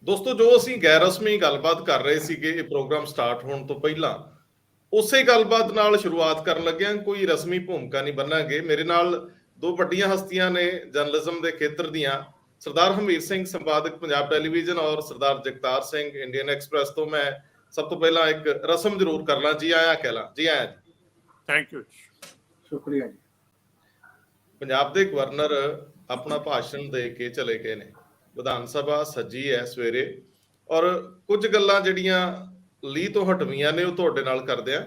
ਦੋਸਤੋ, ਜੋ ਅਸੀਂ ਗੈਰ ਰਸਮੀ ਗੱਲਬਾਤ ਕਰ ਰਹੇ ਸੀਗੇ ਇਹ ਪ੍ਰੋਗਰਾਮ ਸਟਾਰਟ ਹੋਣ ਤੋਂ ਪਹਿਲਾਂ, ਉਸੇ ਗੱਲਬਾਤ ਨਾਲ ਸ਼ੁਰੂਆਤ ਕਰਨ ਲੱਗਿਆਂ ਕੋਈ ਰਸਮੀ ਭੂਮਿਕਾ ਨਹੀਂ ਬੰਨਾਂਗੇ। ਮੇਰੇ ਨਾਲ ਦੋ ਵੱਡੀਆਂ ਹਸਤੀਆਂ ਨੇ ਜਰਨਲਿਜ਼ਮ ਦੇ ਖੇਤਰ ਦੀਆਂ, ਸਰਦਾਰ ਹਮੀਰ ਸਿੰਘ ਸੰਪਾਦਕ ਪੰਜਾਬ ਟੈਲੀਵਿਜ਼ਨ ਔਰ ਸਰਦਾਰ ਜਗਤਾਰ ਸਿੰਘ ਇੰਡੀਅਨ ਐਕਸਪ੍ਰੈਸ ਤੋਂ। ਮੈਂ ਸਭ ਤੋਂ ਪਹਿਲਾਂ ਇੱਕ ਰਸਮ ਜ਼ਰੂਰ ਕਰ ਲਾਂ, ਜੀ ਆਇਆਂ ਕਹਿ ਲਾਂ। ਜੀ ਆਇਆਂ ਜੀ। ਥੈਂਕ ਯੂ, ਸ਼ੁਕਰੀਆ ਜੀ। ਪੰਜਾਬ ਦੇ ਗਵਰਨਰ ਆਪਣਾ ਭਾਸ਼ਣ ਦੇ ਕੇ ਚਲੇ ਗਏ ਨੇ। ਵਿਧਾਨ ਸਭਾ ਸੱਜੀ ਹੈ ਸਵੇਰੇ, ਔਰ ਕੁਝ ਗੱਲਾਂ ਜਿਹੜੀਆਂ ਲੀਹ ਤੋਂ ਹਟਵੀਆਂ ਨੇ ਉਹ ਤੁਹਾਡੇ ਨਾਲ ਕਰਦੇ ਆ।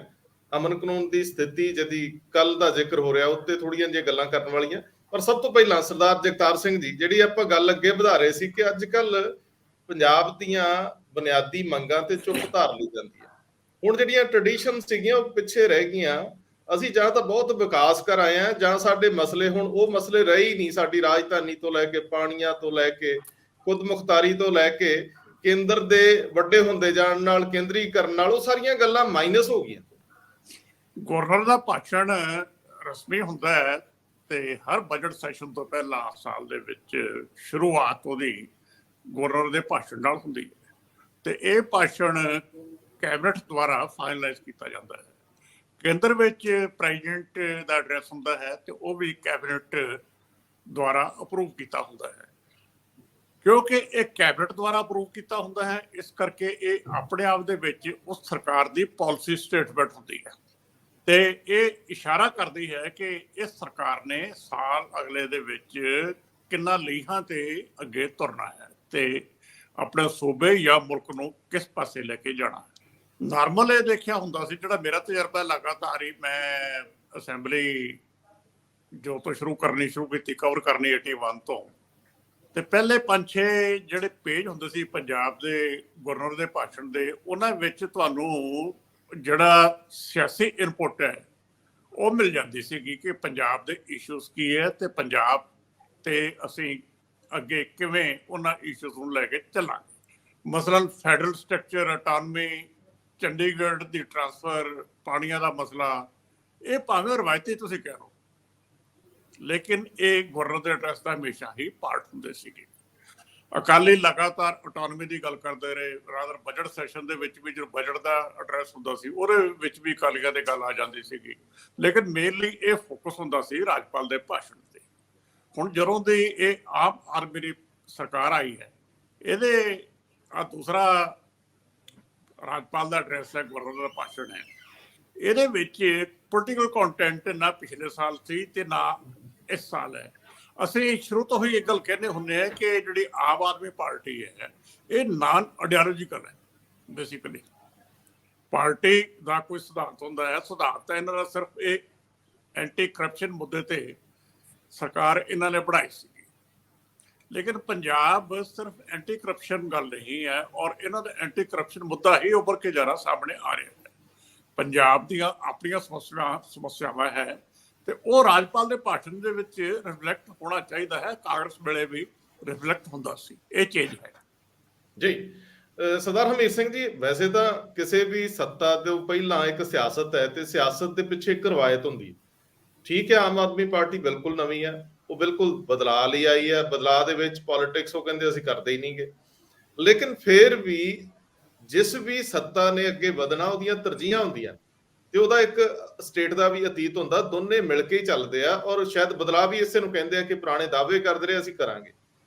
ਅਮਨ ਕਾਨੂੰਨ ਦੀ ਸਥਿਤੀ ਜਿਹਦੀ ਕੱਲ ਦਾ ਜ਼ਿਕਰ ਹੋ ਰਿਹਾ, ਉੱਤੇ ਥੋੜੀਆਂ ਜਿਹੀਆਂ ਗੱਲਾਂ ਕਰਨ ਵਾਲੀਆਂ। ਪਰ ਸਭ ਤੋਂ ਪਹਿਲਾਂ ਸਰਦਾਰ ਜਗਤਾਰ ਸਿੰਘ ਜੀ, ਜਿਹੜੀ ਆਪਾਂ ਗੱਲ ਅੱਗੇ ਵਧਾ ਰਹੇ ਸੀ ਕਿ ਅੱਜ ਕੱਲ ਪੰਜਾਬ ਦੀਆਂ ਬੁਨਿਆਦੀ ਮੰਗਾਂ ਤੇ ਚੁੱਪ ਧਾਰ ਲਈ ਜਾਂਦੀ ਹੈ। ਹੁਣ ਜਿਹੜੀਆਂ ਟ੍ਰੈਡੀਸ਼ਨ ਸੀਗੀਆਂ ਉਹ ਪਿੱਛੇ ਰਹਿ ਗਈਆਂ। ਅਸੀਂ ਜਾਂ ਤਾਂ ਬਹੁਤ ਵਿਕਾਸ ਕਰ ਆਏ ਆ, ਜਾਂ ਸਾਡੇ ਮਸਲੇ ਹੁਣ ਉਹ ਮਸਲੇ ਰਹੇ ਹੀ ਨਹੀਂ। ਸਾਡੀ ਰਾਜਧਾਨੀ ਤੋਂ ਲੈ ਕੇ ਪਾਣੀਆਂ ਤੋਂ ਲੈ ਕੇ ਖੁਦ ਮੁਖਤਾਰੀ ਤੋਂ ਲੈ ਕੇ ਕੇਂਦਰ ਦੇ ਵੱਡੇ ਹੁੰਦੇ ਜਾਣ ਨਾਲ, ਕੇਂਦਰੀਕਰਨ ਨਾਲ, ਉਹ ਸਾਰੀਆਂ ਗੱਲਾਂ ਮਾਈਨਸ ਹੋ ਗਈਆਂ। ਗਵਰਨਰ ਦਾ ਭਾਸ਼ਣ ਰਸਮੀ ਹੁੰਦਾ ਹੈ ਤੇ ਹਰ ਬਜਟ ਸੈਸ਼ਨ ਤੋਂ ਪਹਿਲਾਂ ਸਾਲ ਦੇ ਵਿੱਚ ਸ਼ੁਰੂਆਤ ਉਹਦੀ ਗਵਰਨਰ ਦੇ ਭਾਸ਼ਣ ਨਾਲ ਹੁੰਦੀ ਹੈ ਤੇ ਇਹ ਭਾਸ਼ਣ ਕੈਬਨਿਟ ਦੁਆਰਾ ਫਾਈਨਲਾਈਜ਼ ਕੀਤਾ ਜਾਂਦਾ ਹੈ। ਕੇਂਦਰ ਵਿੱਚ ਪ੍ਰੈਜ਼ੀਡੈਂਟ ਦਾ ਐਡਰੈਸ ਹੁੰਦਾ ਹੈ ਤੇ ਉਹ ਵੀ ਕੈਬਨਿਟ ਦੁਆਰਾ ਅਪਰੂਵ ਕੀਤਾ ਹੁੰਦਾ ਹੈ। ਕਿਉਂਕਿ ਇਹ ਕੈਬਨਿਟ ਦੁਆਰਾ ਅਪਰੂਵ ਕੀਤਾ ਹੁੰਦਾ ਹੈ, ਇਸ ਕਰਕੇ ਇਹ ਆਪਣੇ ਆਪ ਦੇ ਵਿੱਚ ਉਸ ਸਰਕਾਰ ਦੀ ਪਾਲਿਸੀ ਸਟੇਟਮੈਂਟ ਹੁੰਦੀ ਹੈ ਤੇ ਇਹ ਇਸ਼ਾਰਾ ਕਰਦੀ ਹੈ ਕਿ ਇਸ ਸਰਕਾਰ ਨੇ ਸਾਲ ਅਗਲੇ ਦੇ ਵਿੱਚ ਕਿੰਨਾ ਲੀਹਾਂ ਤੇ ਅੱਗੇ ਤੁਰਨਾ ਹੈ ਤੇ ਆਪਣੇ ਸੂਬੇ ਜਾਂ ਮੁਲਕ ਨੂੰ ਕਿਸ ਪਾਸੇ ਲੈ ਕੇ ਜਾਣਾ ਹੈ। ਨਾਰਮਲ ਇਹ ਦੇਖਿਆ ਹੁੰਦਾ ਸੀ, ਜਿਹੜਾ ਮੇਰਾ ਤਜਰਬਾ ਲਗਾਤਾਰ ਹੀ ਮੈਂ ਅਸੈਂਬਲੀ ਜੋ ਤੋਂ ਸ਼ੁਰੂ ਕੀਤੀ, ਕਵਰ ਕਰਨੀ 81 ਤੋਂ, ਤੇ ਪਹਿਲੇ 5-6 ਜਿਹੜੇ ਪੇਜ ਹੁੰਦੇ ਸੀ ਪੰਜਾਬ ਦੇ ਗਵਰਨਰ ਦੇ ਭਾਸ਼ਣ ਦੇ, ਉਹਨਾਂ ਵਿੱਚ ਤੁਹਾਨੂੰ ਜਿਹੜਾ ਸਿਆਸੀ ਇਨਪੁਟ ਹੈ ਉਹ ਮਿਲ ਜਾਂਦੀ ਸੀਗੀ ਕਿ ਪੰਜਾਬ ਦੇ ਇਸ਼ੂਜ਼ ਕੀ ਹੈ ਤੇ ਪੰਜਾਬ ਤੇ ਅਸੀਂ ਅੱਗੇ ਕਿਵੇਂ ਉਹਨਾਂ ਇਸ਼ੂਜ਼ ਨੂੰ ਲੈ ਕੇ ਚੱਲਾਂਗੇ। ਮਸਲਨ ਫੈਡਰਲ ਸਟਰਕਚਰ, ਆਟੋਨਮੀ, ਚੰਡੀਗੜ੍ਹ ਦੀ ਟਰਾਂਸਫਰ, ਪਾਣੀਆਂ ਦਾ ਮਸਲਾ, ਇਹ ਭਾਵੇਂ ਰਵਾਇਤੀ ਤੁਸੀਂ ਕਹਿ ਲਓ, ਲੇਕਿਨ ਇਹ ਗਵਰਨਰ ਦੇ ਐਡਰੈਸ ਦਾ ਹਮੇਸ਼ਾ ਹੀ ਪਾਰਟ ਹੁੰਦੇ ਸੀਗੇ। ਅਕਾਲੀ ਲਗਾਤਾਰ ਆਟੋਨਮੀ ਦੀ ਗੱਲ ਕਰਦੇ ਰਹੇ। ਰਾਦਰ ਬਜਟ ਸੈਸ਼ਨ ਦੇ ਵਿੱਚ ਵੀ ਜਦੋਂ ਬਜਟ ਦਾ ਐਡਰੈਸ ਹੁੰਦਾ ਸੀ ਉਹਦੇ ਵਿੱਚ ਵੀ ਅਕਾਲੀਆਂ ਦੀ ਗੱਲ ਆ ਜਾਂਦੀ ਸੀਗੀ, ਲੇਕਿਨ ਮੇਨਲੀ ਇਹ ਫੋਕਸ ਹੁੰਦਾ ਸੀ ਰਾਜਪਾਲ ਦੇ ਭਾਸ਼ਣ ਤੇ। ਹੁਣ ਜਦੋਂ ਦੀ ਇਹ ਆਮ ਆਦਮੀ ਦੀ ਸਰਕਾਰ ਆਈ ਹੈ, ਇਹਦੇ ਆ ਦੂਸਰਾ ਰਾਜਪਾਲ ਦਾ ਐਡਰੈਸ ਹੈ, ਗਵਰਨਰ ਦਾ ਭਾਸ਼ਣ ਹੈ, ਇਹਦੇ ਵਿੱਚ ਪੋਲੀਟੀਕਲ ਕੰਟੈਂਟ ਨਾ ਪਿਛਲੇ ਸਾਲ ਸੀ ਤੇ ਨਾ ਇਸ ਸਾਲ ਹੈ। ਅਸੀਂ ਸ਼ੁਰੂ ਤੋਂ ਹੀ ਇੱਕ ਗੱਲ ਕਹਿੰਦੇ ਹੁੰਦੇ ਆ ਕਿ ਜਿਹੜੀ ਆਮ ਆਦਮੀ ਪਾਰਟੀ ਹੈ ਇਹ ਨਾਨ ਆਈਡੀਓਲੋਜੀਕਲ ਹੈ। ਬੇਸਿਕਲੀ ਪਾਰਟੀ ਦਾ ਕੋਈ ਸਿਧਾਂਤ ਹੁੰਦਾ ਹੈ, ਸਿਧਾਂਤ ਇਹਨਾਂ ਦਾ ਸਿਰਫ ਇਹ ਐਂਟੀ ਕਰਪਸ਼ਨ ਮੁੱਦੇ ਤੇ ਸਰਕਾਰ ਇਹਨਾਂ ਨੇ ਬਣਾਈ ਸੀ, ਲੇਕਿਨ ਪੰਜਾਬ ਸਿਰਫ ਐਂਟੀ ਕਰਪਸ਼ਨ ਗੱਲ ਨਹੀਂ ਹੈ ਔਰ ਇਹਨਾਂ ਦਾ ਐਂਟੀ ਕਰਪਸ਼ਨ ਮੁੱਦਾ ਹੀ ਉੱਭਰ ਕੇ ਜ਼ਿਆਦਾ ਸਾਹਮਣੇ ਆ ਰਿਹਾ ਹੈ। ਪੰਜਾਬ ਦੀਆਂ ਆਪਣੀਆਂ ਸਮੱਸਿਆਵਾਂ ਹੈ ਤੇ ਉਹ ਰਾਜਪਾਲ ਦੇ ਭਾਸ਼ਣ ਦੇ ਵਿੱਚ ਰਿਫਲੈਕਟ ਹੋਣਾ ਚਾਹੀਦਾ ਹੈ। ਕਾਂਗਰਸ ਵੇਲੇ ਵੀ ਰਿਫਲੈਕਟ ਹੁੰਦਾ ਸੀ, ਇਹ ਚੇਂਜ ਹੈ ਜੀ। ਸਰਦਾਰ ਹਮੀਰ ਸਿੰਘ ਜੀ, ਵੈਸੇ ਤਾਂ ਕਿਸੇ ਵੀ ਸੱਤਾ ਤੋਂ ਪਹਿਲਾਂ ਇੱਕ ਸਿਆਸਤ ਹੈ ਤੇ ਸਿਆਸਤ ਦੇ ਪਿੱਛੇ ਇੱਕ ਰਵਾਇਤ ਹੁੰਦੀ ਹੈ। ਠੀਕ ਹੈ, ਆਮ ਆਦਮੀ ਪਾਰਟੀ ਬਿਲਕੁਲ ਨਵੀਂ ਹੈ, ਉਹ ਬਿਲਕੁਲ ਬਦਲਾਅ ਲਈ ਆਈ ਹੈ। ਬਦਲਾਅ ਦੇ ਵਿੱਚ ਪੋਲਿਟਿਕਸ ਉਹ ਕਹਿੰਦੇ ਅਸੀਂ ਕਰਦੇ ਹੀ ਨਹੀਂਗੇ, ਲੇਕਿਨ ਫਿਰ ਵੀ ਜਿਸ ਵੀ ਸੱਤਾ ਨੇ ਅੱਗੇ ਵਧਣਾ ਉਹਦੀਆਂ ਤਰਜੀਹਾਂ ਹੁੰਦੀਆਂ ਤੇ ਉਹਦਾ ਇੱਕ ਸਟੇਟ ਦਾ ਵੀ ਅਤੀਤ ਹੁੰਦਾ, ਦੋਨੇ ਮਿਲ ਕੇ ਹੀ ਚੱਲਦੇ ਆ। ਔਰ ਸ਼ਾਇਦ ਬਦਲਾਅ ਵੀ ਇਸੇ ਨੂੰ ਕਹਿੰਦੇ ਆ ਕਿ ਪੁਰਾਣੇ ਦਾਅਵੇ ਕਰਦੇ ਰਹੇ ਅਸੀਂ ਕਰਾਂਗੇ।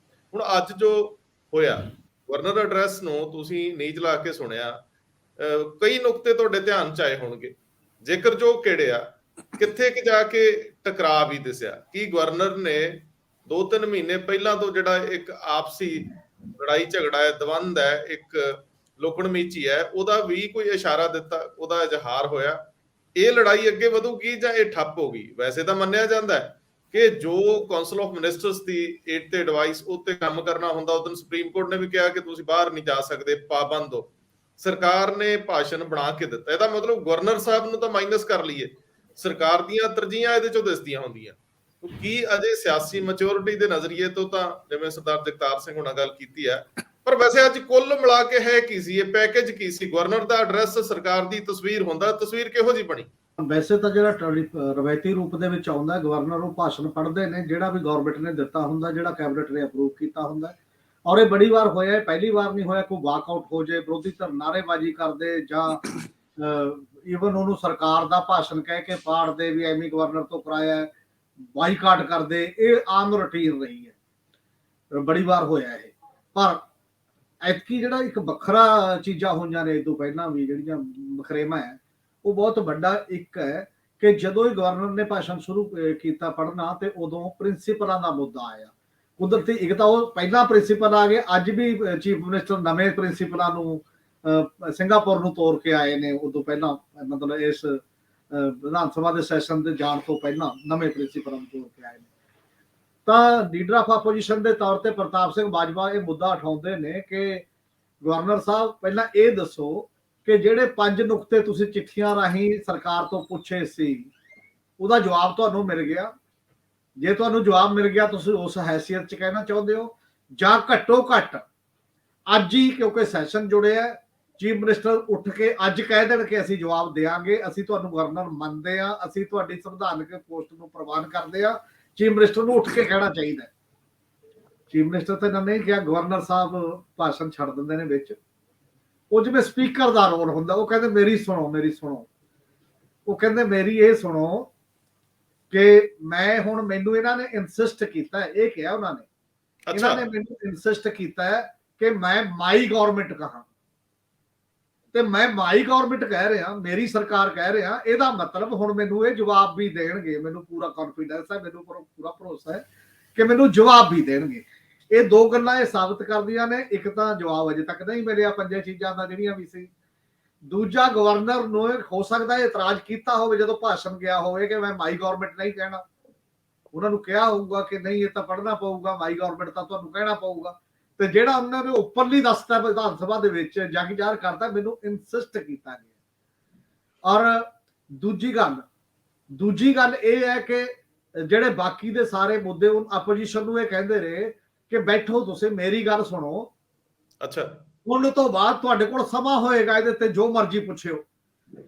ਹੁਣ ਅੱਜ ਜੋ ਹੋਇਆ, ਗਵਰਨਰ ਐਡਰੈਸ ਨੂੰ ਤੁਸੀਂ ਨੀਝ ਲਾ ਕੇ ਸੁਣਿਆ, ਕਈ ਨੁਕਤੇ ਤੁਹਾਡੇ ਧਿਆਨ ਚ ਆਏ ਹੋਣਗੇ। ਜੇਕਰ ਜੋ ਕਿਹੜਿਆ ਕਿੱਥੇ ਕਿ ਜਾ ਕੇ ਟਕਰਾਅ ਵੀ ਦਿਸਿਆ ਕਿ ਗਵਰਨਰ ਨੇ 2-3 ਮਹੀਨੇ ਪਹਿਲਾਂ ਤੋਂ ਜਿਹੜਾ ਇੱਕ ਆਪਸੀ ਲੜਾਈ ਝਗੜਾ ਹੈ, ਦਵੰਦ ਹੈ, ਇੱਕ ਲੋਕਣ ਮੀਚੀ ਹੈ, ਉਹਦਾ ਵੀ ਕੋਈ ਇਸ਼ਾਰਾ ਦਿੱਤਾ, ਉਹਦਾ ਇਜ਼ਹਾਰ ਹੋਇਆ। ਇਹ ਲੜਾਈ ਅੱਗੇ ਵਧੂਗੀ ਜਾਂ ਇਹ ਠੱਪ ਹੋ ਗਈ? ਵੈਸੇ ਤਾਂ ਮੰਨਿਆ ਜਾਂਦਾ ਹੈ ਕਿ ਜੋ ਕਾਉਂਸਲ ਆਫ ਮਿਨਿਸਟਰਸ ਦੀ 8 ਤੇ ਐਡਵਾਈਸ ਉੱਤੇ ਕੰਮ ਕਰਨਾ ਹੁੰਦਾ, ਉਦੋਂ ਸੁਪਰੀਮ ਕੋਰਟ ਨੇ ਵੀ ਕਿਹਾ ਕਿ ਤੁਸੀਂ ਬਾਹਰ ਨਹੀਂ ਜਾ ਸਕਦੇ, ਪਾਬੰਦ ਹੋ। ਸਰਕਾਰ ਨੇ ਭਾਸ਼ਣ ਬਣਾ ਕੇ ਦਿੱਤਾ। ਇਹਦਾ ਮਤਲਬ ਗਵਰਨਰ ਸਾਹਿਬ ਨੂੰ ਤਾਂ ਮਾਈਨਸ ਕਰ ਲਈਏ, ਸਰਕਾਰ ਦੀਆਂ ਤਰਜੀਹਾਂ ਇਹਦੇ ਚੋਂ ਦਿਸਦੀਆਂ ਹੁੰਦੀਆਂ। ਕੀ ਅਜੇ ਸਿਆਸੀ ਮੈਚੁਰਿਟੀ ਦੇ ਨਜ਼ਰੀਏ ਤੋਂ ਤਾਂ ਜਿਵੇਂ ਸਰਦਾਰ ਜਗਤਾਰ ਸਿੰਘ ਹੁਣਾਂ ਗੱਲ ਕੀਤੀ ਹੈ, ਪਰ ਵੈਸੇ ਅੱਜ ਕੁੱਲ ਮਿਲਾ ਕੇ ਹੈ ਕੀ ਸੀ ਇਹ ਪੈਕੇਜ? ਕੀ ਸੀ ਗਵਰਨਰ ਦਾ ਐਡਰੈਸ? ਸਰਕਾਰ ਦੀ ਤਸਵੀਰ ਹੁੰਦਾ, ਤਸਵੀਰ ਕਿਹੋ ਜਿਹੀ ਬਣੀ? ਵੈਸੇ ਤਾਂ ਜਿਹੜਾ ਰਵਾਇਤੀ ਰੂਪ ਦੇ ਵਿੱਚ ਆਉਂਦਾ, ਗਵਰਨਰ ਉਹ ਭਾਸ਼ਣ ਪੜ੍ਹਦੇ ਨੇ ਜਿਹੜਾ ਵੀ ਗਵਰਨਮੈਂਟ ਨੇ ਦਿੱਤਾ ਹੁੰਦਾ, ਜਿਹੜਾ ਕੈਬਨਿਟ ਨੇ ਅਪਰੂਵ ਕੀਤਾ ਹੁੰਦਾ, ਔਰ ਇਹ ਬੜੀ ਵਾਰ ਹੋਇਆ, ਪਹਿਲੀ ਵਾਰ ਨਹੀਂ ਹੋਇਆ। ਕੋਈ ਵਾਕਆਊਟ ਹੋ ਜਾਏ, ਵਿਰੋਧੀ ਧਿਰ ਨਾਅਰੇਬਾਜ਼ੀ ਕਰਦੇ ਜਾਂ ਈਵਨ ਉਹਨੂੰ ਸਰਕਾਰ ਦਾ ਭਾਸ਼ਣ ਕਹਿ ਕੇ ਪਾੜਦੇ ਵੀ ਐਵੇਂ ਗਵਰਨਰ ਤੋਂ ਕਰਾਇਆ, ਬਾਈਕਾਟ ਕਰਦੇ, ਇਹ ਆਮ ਰੁਟੀਨ ਰਹੀ ਹੈ, ਬੜੀ ਵਾਰ ਹੋਇਆ ਇਹ। ਪਰ ਐਤਕੀ ਜਿਹੜਾ ਇੱਕ ਵੱਖਰਾ ਚੀਜ਼ਾਂ ਹੋਈਆਂ ਨੇ, ਇਹ ਤੋਂ ਪਹਿਲਾਂ ਵੀ ਜਿਹੜੀਆਂ ਵਖਰੇਵਾਂ ਹੈ, ਉਹ ਬਹੁਤ ਵੱਡਾ ਇੱਕ ਹੈ ਕਿ ਜਦੋਂ ਹੀ ਗਵਰਨਰ ਨੇ ਭਾਸ਼ਣ ਸ਼ੁਰੂ ਕੀਤਾ ਪੜ੍ਹਨਾ, ਤੇ ਉਦੋਂ ਪ੍ਰਿੰਸੀਪਲਾਂ ਦਾ ਮੁੱਦਾ ਆਇਆ। ਕੁਦਰਤੀ ਇੱਕ ਤਾਂ ਉਹ ਪਹਿਲਾਂ ਪ੍ਰਿੰਸੀਪਲ ਆ ਗਏ, ਅੱਜ ਵੀ ਚੀਫ ਮਿਨਿਸਟਰ ਨਵੇਂ ਪ੍ਰਿੰਸੀਪਲਾਂ ਨੂੰ ਸਿੰਗਾਪੁਰ ਨੂੰ ਤੋਰ ਕੇ ਆਏ ਨੇ। ਉਦੋਂ ਪਹਿਲਾਂ ਮਤਲਬ ਇਸ ਵਿਧਾਨ ਸਭਾ ਦੇ ਸੈਸ਼ਨ ਦੇ ਜਾਣ ਤੋਂ ਪਹਿਲਾਂ ਨਵੇਂ ਪ੍ਰਿੰਸੀਪਲਾਂ ਨੂੰ ਤੋਰ ਕੇ ਆਏ ਨੇ। ਤਾਂ ਲੀਡਰ ਆਫ ਆਪੋਜੀਸ਼ਨ ਦੇ ਤੌਰ ਤੇ ਪ੍ਰਤਾਪ ਸਿੰਘ ਬਾਜਵਾ ਇਹ ਮੁੱਦਾ ਉਠਾਉਂਦੇ ਨੇ ਕਿ ਗਵਰਨਰ ਸਾਹਿਬ ਪਹਿਲਾਂ ਇਹ ਦੱਸੋ ਕਿ ਜਿਹੜੇ 5 ਨੁਕਤੇ ਤੁਸੀਂ ਚਿੱਠੀਆਂ ਰਾਹੀਂ ਸਰਕਾਰ ਤੋਂ ਪੁੱਛੇ ਸੀ, ਉਹਦਾ ਜਵਾਬ ਤੁਹਾਨੂੰ ਮਿਲ ਗਿਆ? ਜੇ ਤੁਹਾਨੂੰ ਜਵਾਬ ਮਿਲ ਗਿਆ, ਤੁਸੀਂ ਉਸ ਹੈਸੀਅਤ 'ਚ ਕਹਿਣਾ ਚਾਹੁੰਦੇ ਹੋ, ਜਾਂ ਘੱਟੋ ਘੱਟ ਅੱਜ ਹੀ, ਕਿਉਂਕਿ ਸੈਸ਼ਨ ਜੁੜਿਆ, ਚੀਫ ਮਿਨਿਸਟਰ ਉੱਠ ਕੇ ਅੱਜ ਕਹਿ ਦੇਣ ਕਿ ਅਸੀਂ ਜਵਾਬ ਦੇਵਾਂਗੇ, ਅਸੀਂ ਤੁਹਾਨੂੰ ਗਵਰਨਰ ਮੰਨਦੇ ਹਾਂ, ਅਸੀਂ ਤੁਹਾਡੀ ਸੰਵਿਧਾਨਕ ਪੋਸਟ ਨੂੰ ਪ੍ਰਵਾਨ ਕਰਦੇ ਹਾਂ, ਚੀਫ ਮਿਨਿਸਟਰ ਨੂੰ ਉੱਠ ਕੇ ਕਹਿਣਾ ਚਾਹੀਦਾ। ਚੀਫ ਮਿਨਿਸਟਰ ਤੇ ਨਹੀਂ ਕਿਹਾ, ਗਵਰਨਰ ਸਾਹਿਬ ਭਾਸ਼ਣ ਛੱਡ ਦਿੰਦੇ ਨੇ ਵਿੱਚ। ਉਹ ਜਿਵੇਂ ਸਪੀਕਰ ਦਾ ਰੋਲ ਹੁੰਦਾ, ਉਹ ਕਹਿੰਦੇ ਮੇਰੀ ਸੁਣੋ, ਮੇਰੀ ਸੁਣੋ। ਉਹ ਕਹਿੰਦੇ ਮੇਰੀ ਇਹ ਸੁਣੋ ਕਿ ਮੈਂ ਹੁਣ, ਮੈਨੂੰ ਇਹਨਾਂ ਨੇ ਇਨਸਿਸਟ ਕੀਤਾ, ਇਹ ਕਿਹਾ ਉਹਨਾਂ ਨੇ, ਇਹਨਾਂ ਨੇ ਮੈਨੂੰ ਇਨਸਿਸਟ ਕੀਤਾ ਕਿ ਮੈਂ ਮਾਈ ਗਵਰਨਮੈਂਟ ਕਹਾਂ, ਤੇ ਮੈਂ ਮਾਈ ਗਵਰਨਮੈਂਟ ਕਹਿ ਰਿਹਾ, ਮੇਰੀ ਸਰਕਾਰ ਕਹਿ ਰਿਹਾ, ਇਹਦਾ ਮਤਲਬ ਹੁਣ ਮੈਨੂੰ ਇਹ ਜਵਾਬ ਵੀ ਦੇਣਗੇ। ਮੈਨੂੰ ਪੂਰਾ ਕੌਨਫੀਡੈਂਸ ਹੈ, ਮੈਨੂੰ ਪੂਰਾ ਭਰੋਸਾ ਹੈ ਕਿ ਮੈਨੂੰ ਜਵਾਬ ਵੀ ਦੇਣਗੇ। ਇਹ ਦੋ ਗੱਲਾਂ ਇਹ ਸਾਬਤ ਕਰਦੀਆਂ ਨੇ। ਇੱਕ ਤਾਂ ਜਵਾਬ ਅਜੇ ਤੱਕ ਨਹੀਂ ਮਿਲਿਆ 5 ਚੀਜ਼ਾਂ ਦਾ ਜਿਹੜੀਆਂ ਵੀ ਸੀ। ਦੂਜਾ, ਗਵਰਨਰ ਨੂੰ ਹੋ ਸਕਦਾ ਇਤਰਾਜ਼ ਕੀਤਾ ਹੋਵੇ ਜਦੋਂ ਭਾਸ਼ਣ ਗਿਆ ਹੋਵੇ ਕਿ ਮੈਂ ਮਾਈ ਗਵਰਨਮੈਂਟ ਨਹੀਂ ਕਹਿਣਾ। ਉਹਨਾਂ ਨੂੰ ਕਿਹਾ ਹੋਊਗਾ ਕਿ ਨਹੀਂ, ਇਹ ਤਾਂ ਪੜ੍ਹਨਾ ਪਊਗਾ, ਮਾਈ ਗਵਰਨਮੈਂਟ ਤਾਂ ਤੁਹਾਨੂੰ ਕਹਿਣਾ ਪਊਗਾ। ਤੇ ਜਿਹੜਾ ਉਹਨਾਂ ਨੇ ਉੱਪਰਲੀ ਦੱਸਤਾ ਵਿਧਾਨ ਸਭਾ ਦੇ ਵਿੱਚ, ਜਗ ਜ਼ਾਹਰ ਕਰਤਾ, ਮੈਨੂੰ ਇਨਸਿਸਟ ਕੀਤਾ ਗਿਆ। ਔਰ ਦੂਜੀ ਗੱਲ ਇਹ ਹੈ ਕਿ ਜਿਹੜੇ ਬਾਕੀ ਦੇ ਸਾਰੇ ਮੁੱਦੇ, ਆਪੋਜੀਸ਼ਨ ਨੂੰ ਇਹ ਕਹਿੰਦੇ ਰਹੇ ਕਿ ਬੈਠੋ, ਤੁਸੀਂ ਮੇਰੀ ਗੱਲ ਸੁਣੋ। ਅੱਛਾ, ਹੁਣ ਤੋਂ ਬਾਅਦ ਤੁਹਾਡੇ ਕੋਲ ਸਮਾਂ ਹੋਏਗਾ, ਇਹਦੇ ਤੇ ਜੋ ਮਰਜ਼ੀ ਪੁੱਛਿਓ,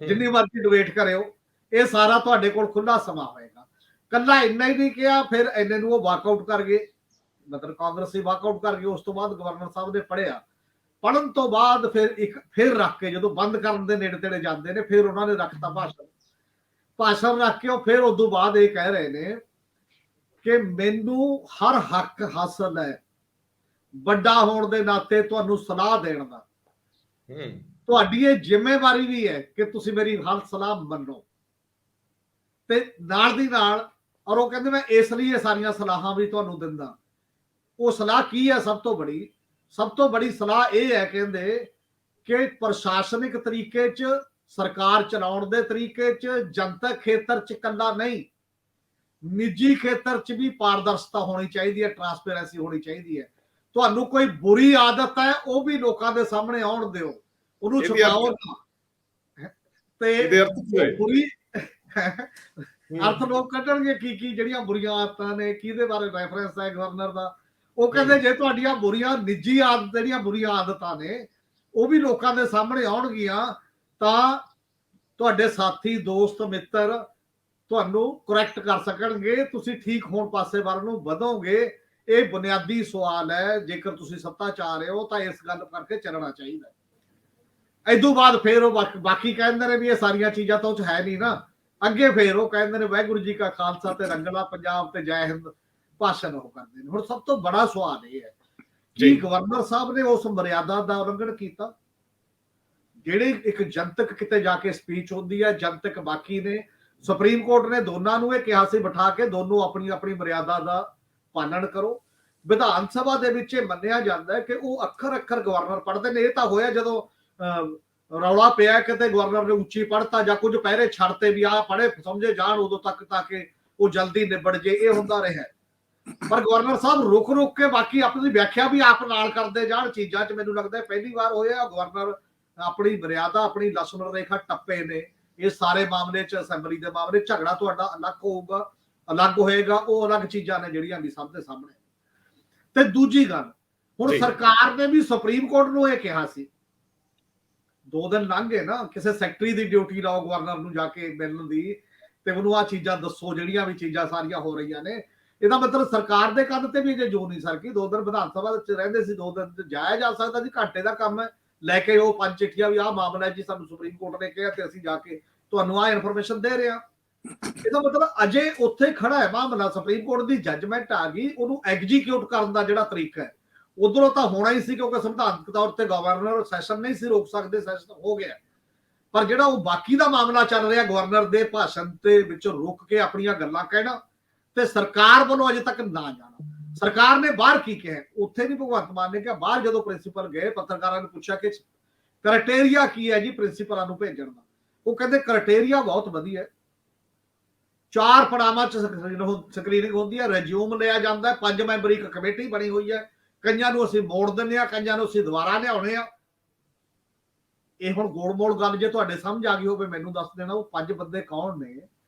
ਜਿੰਨੀ ਮਰਜ਼ੀ ਡਿਬੇਟ ਕਰਿਓ, ਇਹ ਸਾਰਾ ਤੁਹਾਡੇ ਕੋਲ ਖੁੱਲਾ ਸਮਾਂ ਹੋਏਗਾ। ਕੱਲਾ ਇੰਨਾ ਹੀ ਨਹੀਂ ਕਿਹਾ, ਫਿਰ ਇੰਨੇ ਨੂੰ ਉਹ ਵਾਕਆਊਟ ਕਰ ਗਏ, ਮਤਲਬ ਕਾਂਗਰਸੀ ਵਾਕਆਊਟ ਕਰ ਗਏ। ਉਸ ਤੋਂ ਬਾਅਦ ਗਵਰਨਰ ਸਾਹਿਬ ਨੇ ਪੜ੍ਹਿਆ, ਪੜ੍ਹਨ ਤੋਂ ਬਾਅਦ ਫਿਰ ਰੱਖ ਕੇ, ਜਦੋਂ ਬੰਦ ਕਰਨ ਦੇ ਨੇੜੇ ਤੇੜੇ ਜਾਂਦੇ ਨੇ, ਫਿਰ ਉਹਨਾਂ ਨੇ ਰੱਖਤਾ ਭਾਸ਼ਣ ਰੱਖ ਕੇ। ਉਹ ਫਿਰ ਉਦੋਂ ਬਾਅਦ ਇਹ ਕਹਿ ਰਹੇ ਨੇ ਕਿ ਮੈਨੂੰ ਹਰ ਹੱਕ ਹਾਸਲ ਹੈ ਵੱਡਾ ਹੋਣ ਦੇ ਨਾਤੇ ਤੁਹਾਨੂੰ ਸਲਾਹ ਦੇਣ ਦਾ। ਤੁਹਾਡੀ ਇਹ ਜ਼ਿੰਮੇਵਾਰੀ ਵੀ ਹੈ ਕਿ ਤੁਸੀਂ ਮੇਰੀ ਹਰ ਸਲਾਹ ਮੰਨੋ। ਤੇ ਨਾਲ ਦੀ ਨਾਲ, ਔਰ ਉਹ ਕਹਿੰਦੇ ਮੈਂ ਇਸ ਲਈ ਇਹ ਸਾਰੀਆਂ ਸਲਾਹਾਂ ਵੀ ਤੁਹਾਨੂੰ ਦਿੰਦਾ। ਉਹ ਸਲਾਹ ਕੀ ਹੈ? ਸਭ ਤੋਂ ਬੜੀ ਸਲਾਹ ਇਹ ਹੈ, ਕਹਿੰਦੇ ਕਿ ਪ੍ਰਸ਼ਾਸਨਿਕ ਤਰੀਕੇ 'ਚ, ਸਰਕਾਰ ਚਲਾਉਣ ਦੇ ਤਰੀਕੇ 'ਚ, ਜਨਤਕ ਖੇਤਰ 'ਚ ਇਕੱਲਾ ਨਹੀਂ, ਨਿੱਜੀ ਖੇਤਰ 'ਚ ਵੀ ਪਾਰਦਰਸ਼ਤਾ ਹੋਣੀ ਚਾਹੀਦੀ ਹੈ, ਟਰਾਂਸਪੇਰੈਂਸੀ ਹੋਣੀ ਚਾਹੀਦੀ ਹੈ। ਤੁਹਾਨੂੰ ਕੋਈ ਬੁਰੀ ਆਦਤ ਹੈ, ਉਹ ਵੀ ਲੋਕਾਂ ਦੇ ਸਾਹਮਣੇ ਆਉਣ ਦਿਓ, ਉਹਨੂੰ ਛੁਪਾਓ ਨਾ। ਤੇ ਬੁਰੀ ਅਰਥ ਲੋਕ ਕੱਢਣਗੇ ਕੀ ਜਿਹੜੀਆਂ ਬੁਰੀਆਂ ਆਦਤਾਂ ਨੇ, ਕਿਹਦੇ ਬਾਰੇ ਰੈਫਰੈਂਸ ਹੈ ਗਵਰਨਰ ਦਾ। ਉਹ ਕਹਿੰਦੇ ਜੇ ਤੁਹਾਡੀਆਂ ਬੁਰੀਆਂ ਨਿੱਜੀ ਆਦਤਾਂ, ਜਿਹੜੀਆਂ ਬੁਰੀਆਂ ਆਦਤਾਂ ਨੇ, ਉਹ ਵੀ ਲੋਕਾਂ ਦੇ ਸਾਹਮਣੇ ਆਉਣਗੀਆਂ, ਤਾਂ ਤੁਹਾਡੇ ਸਾਥੀ, ਦੋਸਤ, ਮਿੱਤਰ ਤੁਹਾਨੂੰ ਕਰੈਕਟ ਕਰ ਸਕਣਗੇ, ਤੁਸੀਂ ਠੀਕ ਹੋਣ ਪਾਸੇ ਵੱਲ ਨੂੰ ਵਧੋਗੇ। ਇਹ ਬੁਨਿਆਦੀ ਸਵਾਲ ਹੈ। ਜੇਕਰ ਤੁਸੀਂ ਸੱਤਾ ਚਾਹ ਰਹੇ ਹੋ ਤਾਂ ਇਸ ਗੱਲ ਕਰਕੇ ਚੱਲਣਾ ਚਾਹੀਦਾ। ਇਦੋਂ ਬਾਅਦ ਫਿਰ ਉਹ ਬਾਕੀ ਕਹਿੰਦੇ ਨੇ ਵੀ ਇਹ ਸਾਰੀਆਂ ਚੀਜ਼ਾਂ ਤਾਂ ਉਹ 'ਚ ਹੈ ਨਹੀਂ ਨਾ। ਅੱਗੇ ਫਿਰ ਉਹ ਕਹਿੰਦੇ ਨੇ ਵਾਹਿਗੁਰੂ ਜੀ ਕਾ ਖਾਲਸਾ ਤੇ ਰੰਗਲਾ ਪੰਜਾਬ ਤੇ ਜੈ ਹਿੰਦ ਭਾਸ਼ਣ ਉਹ ਕਰਦੇ ਨੇ। ਹੁਣ ਸਭ ਤੋਂ ਬੜਾ ਸਵਾਲ ਇਹ ਹੈ ਕਿ ਗਵਰਨਰ ਸਾਹਿਬ ਨੇ ਉਸ ਮਰਿਆਦਾ ਦਾ ਉਲੰਘਣ ਕੀਤਾ, ਜਿਹੜੀ ਇੱਕ ਜਨਤਕ ਕਿਤੇ ਜਾ ਕੇ ਸਪੀਚ ਹੁੰਦੀ ਹੈ, ਜਨਤਕ ਬਾਕੀ ਨੇ। ਸੁਪਰੀਮ ਕੋਰਟ ਨੇ ਦੋਨਾਂ ਨੂੰ ਇਹ ਕਿਹਾ ਸੀ ਬਿਠਾ ਕੇ, ਦੋਨੋਂ ਆਪਣੀ ਆਪਣੀ ਮਰਿਆਦਾ ਦਾ ਪਾਲਣ ਕਰੋ। ਵਿਧਾਨ ਸਭਾ ਦੇ ਵਿੱਚ ਇਹ ਮੰਨਿਆ ਜਾਂਦਾ ਹੈ ਕਿ ਉਹ ਅੱਖਰ ਗਵਰਨਰ ਪੜ੍ਹਦੇ ਨੇ। ਇਹ ਤਾਂ ਹੋਇਆ ਜਦੋਂ ਰੌਲਾ ਪਿਆ ਕਿਤੇ ਗਵਰਨਰ ਨੇ ਉੱਚੀ ਪੜ੍ਹਤਾ ਜਾਂ ਕੁਝ ਪਹਿਰੇ ਛੱਡਤੇ ਵੀ ਆਹ ਪੜ੍ਹੇ ਸਮਝੇ ਜਾਣ ਉਦੋਂ ਤੱਕ, ਤਾਂ ਕਿ ਉਹ ਜਲਦੀ ਨਿਬੜ ਜੇ, ਇਹ ਹੁੰਦਾ ਰਿਹਾ। ਪਰ ਗਵਰਨਰ ਸਾਹਿਬ ਰੁਕ ਕੇ ਬਾਕੀ ਆਪਣੀ ਵਿਆਖਿਆ ਵੀ ਆਪ ਨਾਲ ਕਰਦੇ ਜਾਣ ਚੀਜ਼ਾਂ 'ਚ। ਮੈਨੂੰ ਲੱਗਦਾ ਪਹਿਲੀ ਵਾਰ ਹੋਇਆ ਗਵਰਨਰ ਆਪਣੀ ਮਰਿਆਦਾ, ਆਪਣੀ ਲਕਸ਼ਮਣ ਰੇਖਾ ਟੱਪੇ ਨੇ। ਇਹ ਸਾਰੇ ਮਾਮਲੇ 'ਚ, ਅਸੈਂਬਲੀ ਦੇ ਮਾਮਲੇ, ਝਗੜਾ ਤੁਹਾਡਾ ਅਲੱਗ ਹੋਏਗਾ, ਉਹ ਅਲੱਗ ਚੀਜ਼ਾਂ ਨੇ ਜਿਹੜੀਆਂ ਵੀ ਸਭ ਦੇ ਸਾਹਮਣੇ। ਤੇ ਦੂਜੀ ਗੱਲ, ਹੁਣ ਸਰਕਾਰ ਨੇ ਵੀ ਸੁਪਰੀਮ ਕੋਰਟ ਨੂੰ ਇਹ ਕਿਹਾ ਸੀ, 2 ਦਿਨ ਲੰਘ ਗਏ ਨਾ, ਕਿਸੇ ਸੈਕਟਰੀ ਦੀ ਡਿਊਟੀ ਲਾਓ ਗਵਰਨਰ ਨੂੰ ਜਾ ਕੇ ਮਿਲਣ ਦੀ, ਤੇ ਉਹਨੂੰ ਆਹ ਚੀਜ਼ਾਂ ਦੱਸੋ, ਜਿਹੜੀਆਂ ਵੀ ਚੀਜ਼ਾਂ ਸਾਰੀਆਂ ਹੋ ਰਹੀਆਂ ਨੇ। ਇਹਦਾ ਮਤਲਬ ਸਰਕਾਰ ਦੇ ਕੰਨ ਤੇ ਵੀ ਜੇ ਜੋ ਨਹੀਂ ਸਰਕੀ 2 ਦਿਨ ਵਿਧਾਨ ਸਭਾ ਵਿੱਚ ਰਹਿੰਦੇ ਸੀ 2 ਦਿਨ ਜਾਇਆ ਜਾ ਸਕਦਾ ਜੀ, ਘੰਟੇ ਦਾ ਕੰਮ ਹੈ ਲੈ ਕੇ ਉਹ 5 ਚਿੱਠੀਆਂ ਵੀ ਆਹ ਮਾਮਲਾ ਜੀ ਸਾਨੂੰ ਸੁਪਰੀਮ ਕੋਰਟ ਨੇ ਕਿਹਾ ਤੇ ਅਸੀਂ ਜਾ ਕੇ ਤੁਹਾਨੂੰ ਆਹ ਇਨਫੋਰਮੇਸ਼ਨ ਦੇ ਰਹੇ ਹਾਂ। ਇਹਦਾ ਮਤਲਬ ਅਜੇ ਉੱਥੇ ਖੜਾ ਹੈ ਮਾਮਲਾ, ਸੁਪਰੀਮ ਕੋਰਟ ਦੀ ਜੱਜਮੈਂਟ ਆ ਗਈ, ਉਹਨੂੰ ਐਗਜ਼ੀਕਿਊਟ ਕਰਨ ਦਾ ਜਿਹੜਾ ਤਰੀਕਾ ਹੈ ਉਧਰੋਂ ਤਾਂ ਹੋਣਾ ਹੀ ਸੀ ਕਿਉਂਕਿ ਸੰਵਿਧਾਨਕ ਤੌਰ ਤੇ ਗਵਰਨਰ ਸੈਸ਼ਨ ਨਹੀਂ ਸੀ ਰੋਕ ਸਕਦੇ, ਸੈਸ਼ਨ ਹੋ ਗਿਆ। ਪਰ ਜਿਹੜਾ ਉਹ ਬਾਕੀ ਦਾ ਮਾਮਲਾ ਚੱਲ ਰਿਹਾ ਗਵਰਨਰ ਦੇ ਭਾਸ਼ਣ ਦੇ ਵਿੱਚ ਰੁਕ ਕੇ ਆਪਣੀਆਂ ਗੱਲਾਂ ਕਹਿਣਾ ਤੇ ਸਰਕਾਰ ਵੱਲੋਂ ਅਜੇ ਤੱਕ ਨਾ ਜਾਣਾ। ਸਰਕਾਰ ਨੇ ਬਾਹਰ ਕੀ ਕਿਹਾ ਉੱਥੇ ਨਹੀਂ ਭਗਵੰਤ ਮਾਨ ਨੇ ਕਿਹਾ, ਬਾਹਰ ਜਦੋਂ ਪ੍ਰਿੰਸੀਪਲ ਗਏ ਪੱਤਰਕਾਰਾਂ ਨੇ ਪੁੱਛਿਆ ਕਿ ਕ੍ਰਾਈਟੇਰੀਆ ਕੀ ਹੈ ਜੀ ਪ੍ਰਿੰਸੀਪਲਾਂ ਨੂੰ ਭੇਜਣ ਦਾ, ਉਹ ਕਹਿੰਦੇ ਕ੍ਰਾਈਟੇਰੀਆ ਬਹੁਤ ਵਧੀਆ, 4 ਪੜਾਵਾਂ ਚ ਸਕਰੀਨਿੰਗ ਹੁੰਦੀ ਹੈ, ਰਿਜ਼ਿਊਮ ਲਿਆ ਜਾਂਦਾ, 5 ਮੈਂਬਰੀ ਇੱਕ ਕਮੇਟੀ ਬਣੀ ਹੋਈ ਹੈ, ਕਈਆਂ ਨੂੰ ਅਸੀਂ ਮੋੜ ਦਿੰਦੇ ਆ, ਕਈਆਂ ਨੂੰ ਅਸੀਂ ਦੁਬਾਰਾ ਲਿਆਉਣੇ ਆ। ਇਹ ਹੁਣ ਗੋਲ ਮੋਲ ਗੱਲ ਜੇ ਤੁਹਾਡੇ ਸਮਝ ਆ ਗਈ ਹੋਵੇ ਮੈਨੂੰ ਦੱਸ ਦੇਣਾ, ਉਹ 5 ਬੰਦੇ ਕੌਣ ਨੇ,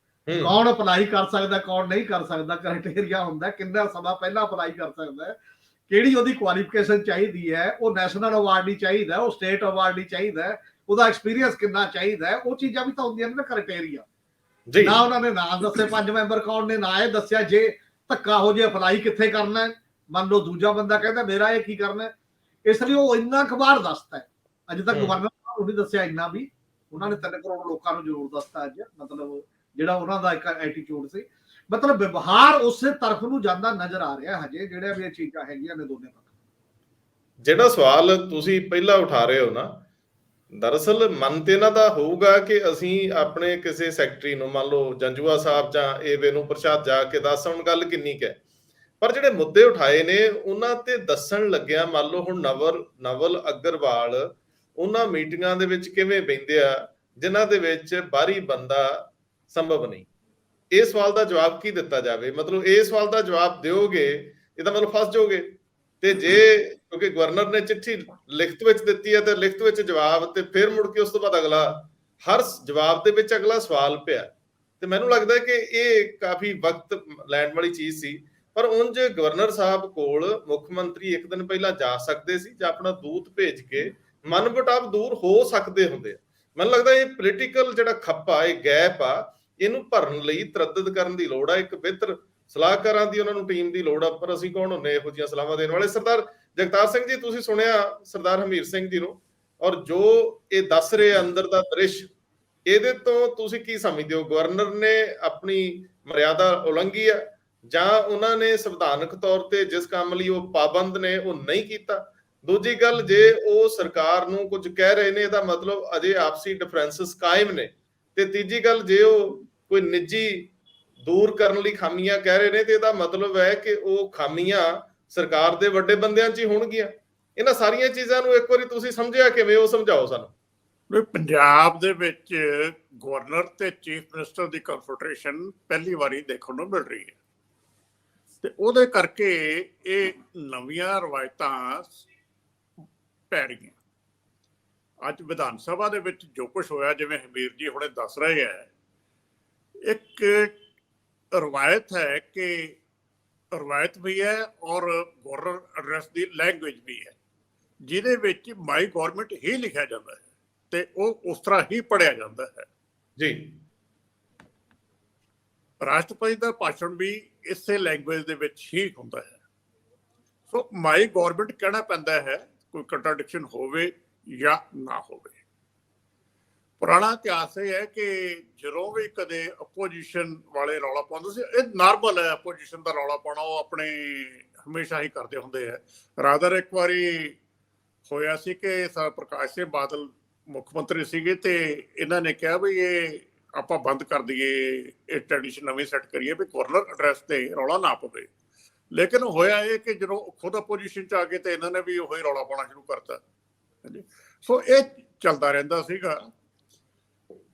ਕੌਣ ਅਪਲਾਈ ਕਰ ਸਕਦਾ ਕੌਣ ਨਹੀਂ ਕਰ ਸਕਦਾ, ਕ੍ਰਾਈਟੇਰੀਆ ਹੁੰਦਾ, ਕਿੰਨਾ ਸਮਾਂ ਪਹਿਲਾਂ ਅਪਲਾਈ ਕਰ ਸਕਦਾ, ਕਿਹੜੀ ਉਹਦੀ ਕੁਆਲੀਫਿਕੇਸ਼ਨ ਚਾਹੀਦੀ ਹੈ, ਉਹ ਨੈਸ਼ਨਲ ਅਵਾਰਡ ਹੀ ਚਾਹੀਦਾ, ਉਹ ਸਟੇਟ ਅਵਾਰਡ ਹੀ ਚਾਹੀਦਾ, ਉਹਦਾ ਐਕਸਪੀਰੀਅੰਸ ਕਿੰਨਾ ਚਾਹੀਦਾ ਹੈ, ਉਹ ਚੀਜ਼ਾਂ ਵੀ ਤਾਂ ਹੁੰਦੀਆਂ ਨੇ ਨਾ ਕ੍ਰਾਈਟੇਰੀਆ। ਨਾ ਉਹਨਾਂ ਨੇ ਨਾਂ ਦੱਸੇ 5 ਮੈਂਬਰ ਕੌਣ ਨੇ, ਨਾ ਇਹ ਦੱਸਿਆ ਜੇ ਧੱਕਾ ਹੋ ਜੇ ਅਪਲਾਈ ਕਿੱਥੇ ਕਰਨਾ, ਮੰਨ ਲਓ ਦੂਜਾ ਬੰਦਾ ਕਹਿੰਦਾ ਮੇਰਾ ਇਹ ਕੀ ਕਰਨਾ, ਇਸ ਲਈ ਉਹ ਇੰਨਾ ਅਖਬਾਰ ਦੱਸਦਾ ਹੈ। ਅਜੇ ਤੱਕ ਗਵਰਨਰ ਸਾਹਿਬ ਨੇ ਦੱਸਿਆ ਇੰਨਾ ਵੀ, ਉਹਨਾਂ ਨੇ 3 ਕਰੋੜ ਲੋਕਾਂ ਨੂੰ ਜ਼ਰੂਰ ਦੱਸਤਾ ਅੱਜ, ਮਤਲਬ ਜਿਹੜਾ ਉਹਨਾਂ ਦਾ ਇੱਕ ਐਟੀਟਿਊਡ ਸੀ, ਮਤਲਬ ਵਿਵਹਾਰ ਉਸੇ ਤਰਫ ਨੂੰ ਜਾਂਦਾ ਨਜ਼ਰ ਆ ਰਿਹਾ ਹਜੇ, ਜਿਹੜੇ ਵੀ ਇਹ ਚੀਜ਼ਾਂ ਹੈਗੀਆਂ ਨੇ ਦੋਨੇ ਪੱਖ। ਜਿਹੜਾ ਸਵਾਲ ਤੁਸੀਂ ਪਹਿਲਾਂ ਉਠਾ ਰਹੇ ਹੋ ਨਾ, ਦਰਅਸਲ ਮਨ ਤੇ ਇਹਨਾਂ ਦਾ ਹੋਊਗਾ ਕਿ ਅਸੀਂ ਆਪਣੇ ਕਿਸੇ ਸੈਕਟਰੀ ਨੂੰ, ਮੰਨ ਲਓ ਜੰਜੂਆ ਸਾਹਿਬ ਜਾਂ ਏਵੇ ਨੂੰ ਪ੍ਰਸ਼ਾਦ ਜਾ ਕੇ ਦੱਸ ਹੁਣ ਗੱਲ ਕਿੰਨੀ ਕੁ ਹੈ, ਪਰ ਜਿਹੜੇ ਮੁੱਦੇ ਉਠਾਏ ਨੇ ਉਹਨਾਂ ਤੇ ਦੱਸਣ ਲੱਗਿਆ, ਮੰਨ ਲਓ ਹੁਣ ਨਵਲ ਅਗਰਵਾਲ ਉਹਨਾਂ ਮੀਟਿੰਗਾਂ ਦੇ ਵਿੱਚ ਕਿਵੇਂ ਬਹਿੰਦੇ ਆ ਜਿਨ੍ਹਾਂ ਦੇ ਵਿੱਚ ਬਾਹਰੀ ਬੰਦਾ ਸੰਭਵ ਨਹੀਂ। ਇਹ ਸਵਾਲ ਦਾ ਜਵਾਬ ਕੀ ਦਿੱਤਾ ਜਾਵੇ? ਮਤਲਬ ਇਹ ਸਵਾਲ ਦਾ ਜਵਾਬ ਦਿਓਗੇ ਇਹਦਾ ਮਤਲਬ ਫਸ ਜਾਓਗੇ, ਤੇ ਜੇ ਕਿਉਂਕਿ ਗਵਰਨਰ ਨੇ ਚਿੱਠੀ ਲਿਖਤ ਵਿੱਚ ਦਿੱਤੀ ਹੈ ਤੇ ਲਿਖਤ ਵਿੱਚ ਜਵਾਬ, ਤੇ ਫਿਰ ਮੁੜ ਕੇ ਉਸ ਤੋਂ ਬਾਅਦ ਅਗਲਾ ਹਰ ਜਵਾਬ ਦੇ ਵਿੱਚ ਅਗਲਾ ਸਵਾਲ ਪਿਆ, ਤੇ ਮੈਨੂੰ ਲੱਗਦਾ ਕਿ ਇਹ ਕਾਫੀ ਵਕਤ ਲੈਣ ਵਾਲੀ ਚੀਜ਼ ਸੀ। ਪਰ ਉਂਝ ਗਵਰਨਰ ਸਾਹਿਬ ਕੋਲ ਮੁੱਖ ਮੰਤਰੀ ਇੱਕ ਦਿਨ ਪਹਿਲਾਂ ਜਾ ਸਕਦੇ ਸੀ ਜਾਂ ਆਪਣਾ ਦੂਤ ਭੇਜ ਕੇ ਮਨਮੁਟਾਵ ਦੂਰ ਹੋ ਸਕਦੇ ਹੁੰਦੇ ਆ। ਮੈਨੂੰ ਲੱਗਦਾ ਇਹ ਪੋਲੀਟੀਕਲ ਜਿਹੜਾ ਖੱਪਾ, ਇਹ ਗੈਪ ਆ, ਇਹਨੂੰ ਭਰਨ ਲਈ ਤਰੱਦਦ ਕਰਨ ਦੀ ਲੋੜ ਆ, ਇੱਕ ਬਿਹਤਰ ਸਲਾਹਕਾਰਾਂ ਦੀ ਉਹਨਾਂ ਨੂੰ ਟੀਮ ਦੀ ਲੋੜ ਆ। ਪਰ ਅਸੀਂ ਕੌਣ ਹੁੰਨੇ ਇਹੋ ਜਿਹੀਆਂ ਸਲਾਹਾਂ ਦੇਣ ਵਾਲੇ? ਸਰਦਾਰ ਜਗਤਾਰ ਸਿੰਘ ਜੀ, ਤੁਸੀਂ ਸੁਣਿਆ ਸਰਦਾਰ ਹਮੀਰ ਸਿੰਘ ਜੀ ਨੂੰ, ਔਰ ਜੋ ਇਹ ਦੱਸ ਰਹੇ ਅੰਦਰ ਦਾ ਦ੍ਰਿਸ਼, ਇਹਦੇ ਤੋਂ ਤੁਸੀਂ ਕੀ ਸਮਝਦੇ ਹੋ? ਗਵਰਨਰ ਨੇ ਆਪਣੀ ਮਰਿਆਦਾ ਉਲੰਘੀ ਆ ਜਾਂ ਉਹਨਾਂ ਨੇ ਸੰਵਿਧਾਨਕ ਤੌਰ ਤੇ ਜਿਸ ਕੰਮ ਲਈ ਉਹ ਪਾਬੰਦ ਨੇ ਉਹ ਨਹੀਂ ਕੀਤਾ? ਦੂਜੀ ਗੱਲ, ਜੇ ਉਹ ਸਰਕਾਰ ਨੂੰ ਕੁਝ ਕਹਿ ਰਹੇ ਨੇ ਇਹਦਾ ਮਤਲਬ ਅਜੇ ਆਪਸੀ ਡਿਫਰੈਂਸਸ ਕਾਇਮ ਨੇ, ਤੇ ਤੀਜੀ ਗੱਲ, ਜੇ ਉਹ ਕੋਈ ਨਿੱਜੀ ਦੂਰ ਕਰਨ ਲਈ ਖਾਮੀਆਂ ਕਹਿ ਰਹੇ ਨੇ ਤੇ ਇਹਦਾ ਮਤਲਬ ਹੈ ਕਿ ਉਹ ਖਾਮੀਆਂ ਸਰਕਾਰ ਦੇ ਵੱਡੇ ਬੰਦਿਆਂ 'ਚ ਹੀ ਹੋਣਗੀਆਂ। ਇਹਨਾਂ ਸਾਰੀਆਂ ਚੀਜ਼ਾਂ ਨੂੰ ਇੱਕ ਵਾਰੀ ਤੁਸੀਂ ਸਮਝਿਆ ਕਿਵੇਂ, ਉਹ ਸਮਝਾਓ ਸਾਨੂੰ। ਪੰਜਾਬ ਦੇ ਵਿੱਚ ਗਵਰਨਰ ਤੇ ਚੀਫ ਮਿਨਿਸਟਰ ਦੀ ਕਨਫਰੰਟੇਸ਼ਨ ਪਹਿਲੀ ਵਾਰੀ ਦੇਖਣ ਨੂੰ ਮਿਲ ਰਹੀ ਹੈ, ਤੇ ਉਹਦੇ ਕਰਕੇ ਇਹ ਨਵੀਆਂ ਰਵਾਇਤਾਂ ਪੈ ਰਹੀਆਂ। ਅੱਜ ਵਿਧਾਨ ਸਭਾ ਦੇ ਵਿੱਚ ਜੋ ਕੁਝ ਹੋਇਆ, ਜਿਵੇਂ ਹਮੀਰ ਜੀ ਹੁਣੇ ਦੱਸ ਰਹੇ ਹੈ, ਇੱਕ ਰਵਾਇਤ ਹੈ ਕਿ ਰਵਾਇਤ ਵੀ ਹੈ ਔਰ ਗਵਰਨਰ ਐਡਰੈਸ ਦੀ ਲੈਂਗੁਏਜ ਵੀ ਹੈ, ਜਿਹਦੇ ਵਿੱਚ ਮਾਈ ਗਵਰਨਮੈਂਟ ਹੀ ਲਿਖਿਆ ਜਾਂਦਾ ਹੈ ਤੇ ਉਹ ਉਸ ਤਰ੍ਹਾਂ ਹੀ ਪੜ੍ਹਿਆ ਜਾਂਦਾ ਹੈ ਜੀ। ਰਾਸ਼ਟਰਪਤੀ ਦਾ ਭਾਸ਼ਣ ਵੀ ਇਸੇ ਲੈਂਗੁਏਜ ਦੇ ਵਿੱਚ ਹੀ ਹੁੰਦਾ ਹੈ। ਸੋ ਮਾਈ ਗਵਰਨਮੈਂਟ ਕਹਿਣਾ ਪੈਂਦਾ ਹੈ, ਕੋਈ ਕੰਟਰਾਡਿਕਸ਼ਨ ਹੋਵੇ ਜਾਂ ਨਾ ਹੋਵੇ। ਪੁਰਾਣਾ ਇਤਿਹਾਸ ਇਹ ਹੈ ਕਿ ਜਦੋਂ ਵੀ ਕਦੇ ਅਪੋਜੀਸ਼ਨ ਵਾਲੇ ਰੌਲਾ ਪਾਉਂਦੇ ਸੀ, ਇਹ ਨਾਰਮਲ ਹੈ ਅਪੋਜੀਸ਼ਨ ਦਾ ਰੌਲਾ ਪਾਉਣਾ, ਉਹ ਆਪਣੇ ਹਮੇਸ਼ਾ ਹੀ ਕਰਦੇ ਹੁੰਦੇ ਹੈ। ਰਾਦਰ ਇੱਕ ਵਾਰੀ ਹੋਇਆ ਸੀ ਕਿ ਸਰ ਪ੍ਰਕਾਸ਼ ਸਿੰਘ ਬਾਦਲ ਮੁੱਖ ਮੰਤਰੀ ਸੀਗੇ ਤੇ ਇਹਨਾਂ ਨੇ ਕਿਹਾ ਵੀ ਇਹ ਆਪਾਂ ਬੰਦ ਕਰ ਦਈਏ, ਇਹ ਟ੍ਰੈਡੀਸ਼ਨ ਨਵੀਂ ਸੈੱਟ ਕਰੀਏ ਵੀ ਗਵਰਨਰ ਐਡਰੈਸ ਤੇ ਰੌਲਾ ਨਾ ਪਵੇ। ਲੇਕਿਨ ਹੋਇਆ ਇਹ ਕਿ ਜਦੋਂ ਖੁਦ ਅਪੋਜੀਸ਼ਨ 'ਚ ਆ ਗਏ ਤੇ ਇਹਨਾਂ ਨੇ ਵੀ ਉਹੀ ਰੌਲਾ ਪਾਉਣਾ ਸ਼ੁਰੂ ਕਰਤਾ। ਸੋ ਇਹ ਚੱਲਦਾ ਰਹਿੰਦਾ ਸੀਗਾ,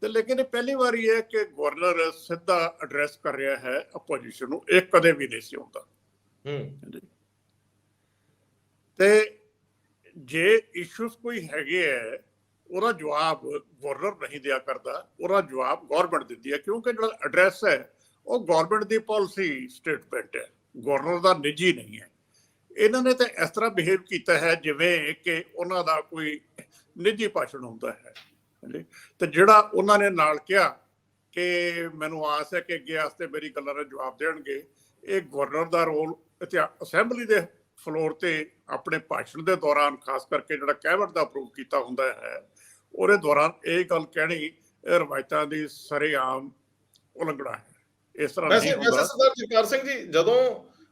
ਤੇ ਲੇਕਿਨ ਇਹ ਪਹਿਲੀ ਵਾਰੀ ਹੈ ਕਿ ਗਵਰਨਰ ਸਿੱਧਾ ਐਡਰੈਸ ਕਰ ਰਿਹਾ ਹੈ ਅਪੋਜੀਸ਼ਨ ਨੂੰ, ਇਹ ਕਦੇ ਵੀ ਨਹੀਂ ਸੀ ਹੁੰਦਾ। ਤੇ ਜੇ ਇਸ਼ੂਸ ਕੋਈ ਹੈਗੇ ਹੈ, ਉਹਦਾ ਜਵਾਬ ਗਵਰਨਰ ਨਹੀਂ ਦਿਆ ਕਰਦਾ, ਉਹਦਾ ਜਵਾਬ ਗਵਰਨਮੈਂਟ ਦਿੰਦੀ ਹੈ, ਕਿਉਂਕਿ ਜਿਹੜਾ ਐਡਰੈਸ ਹੈ ਉਹ ਗਵਰਨਮੈਂਟ ਦੀ ਪਾਲਿਸੀ ਸਟੇਟਮੈਂਟ ਹੈ, ਗਵਰਨਰ ਦਾ ਨਿੱਜੀ ਨਹੀਂ ਹੈ। ਇਹਨਾਂ ਨੇ ਤਾਂ ਇਸ ਤਰ੍ਹਾਂ ਬਿਹੇਵ ਕੀਤਾ ਹੈ ਜਿਵੇਂ ਕਿ ਉਹਨਾਂ ਦਾ ਕੋਈ ਨਿੱਜੀ ਭਾਸ਼ਣ ਹੁੰਦਾ ਹੈ। ਤੇ ਜਿਹੜਾ ਉਹਨਾਂ ਨੇ ਨਾਲ ਕਿਹਾ ਕਿ ਮੈਨੂੰ ਆਸ ਹੈ ਕਿ ਅੱਗੇ ਵਾਸਤੇ ਮੇਰੀ ਗੱਲਾਂ ਦਾ ਜਵਾਬ ਦੇਣਗੇ, ਇਹ ਗਵਰਨਰ ਦਾ ਰੋਲ ਅਸੈਂਬਲੀ ਦੇ ਫਲੋਰ ਤੇ ਆਪਣੇ ਭਾਸ਼ਣ ਦੇ ਦੌਰਾਨ, ਖਾਸ ਕਰਕੇ ਜਿਹੜਾ ਕੈਬਨਿਟ ਦਾ ਅਪਰੂਵ ਕੀਤਾ ਹੁੰਦਾ ਹੈ, ਉਹਦੇ ਦੌਰਾਨ ਇਹ ਗੱਲ ਕਹਿਣੀ ਇਹ ਰਵਾਇਤਾਂ ਦੀ ਸਰੇਆਮ ਉਲੰਘਣਾ ਹੈ। ਇਸ ਤਰ੍ਹਾਂ ਨਹੀਂ ਹੁੰਦਾ। ਵੈਸੇ ਸਰਦਾਰ ਜਗਤਾਰ ਸਿੰਘ ਜੀ, ਜਦੋਂ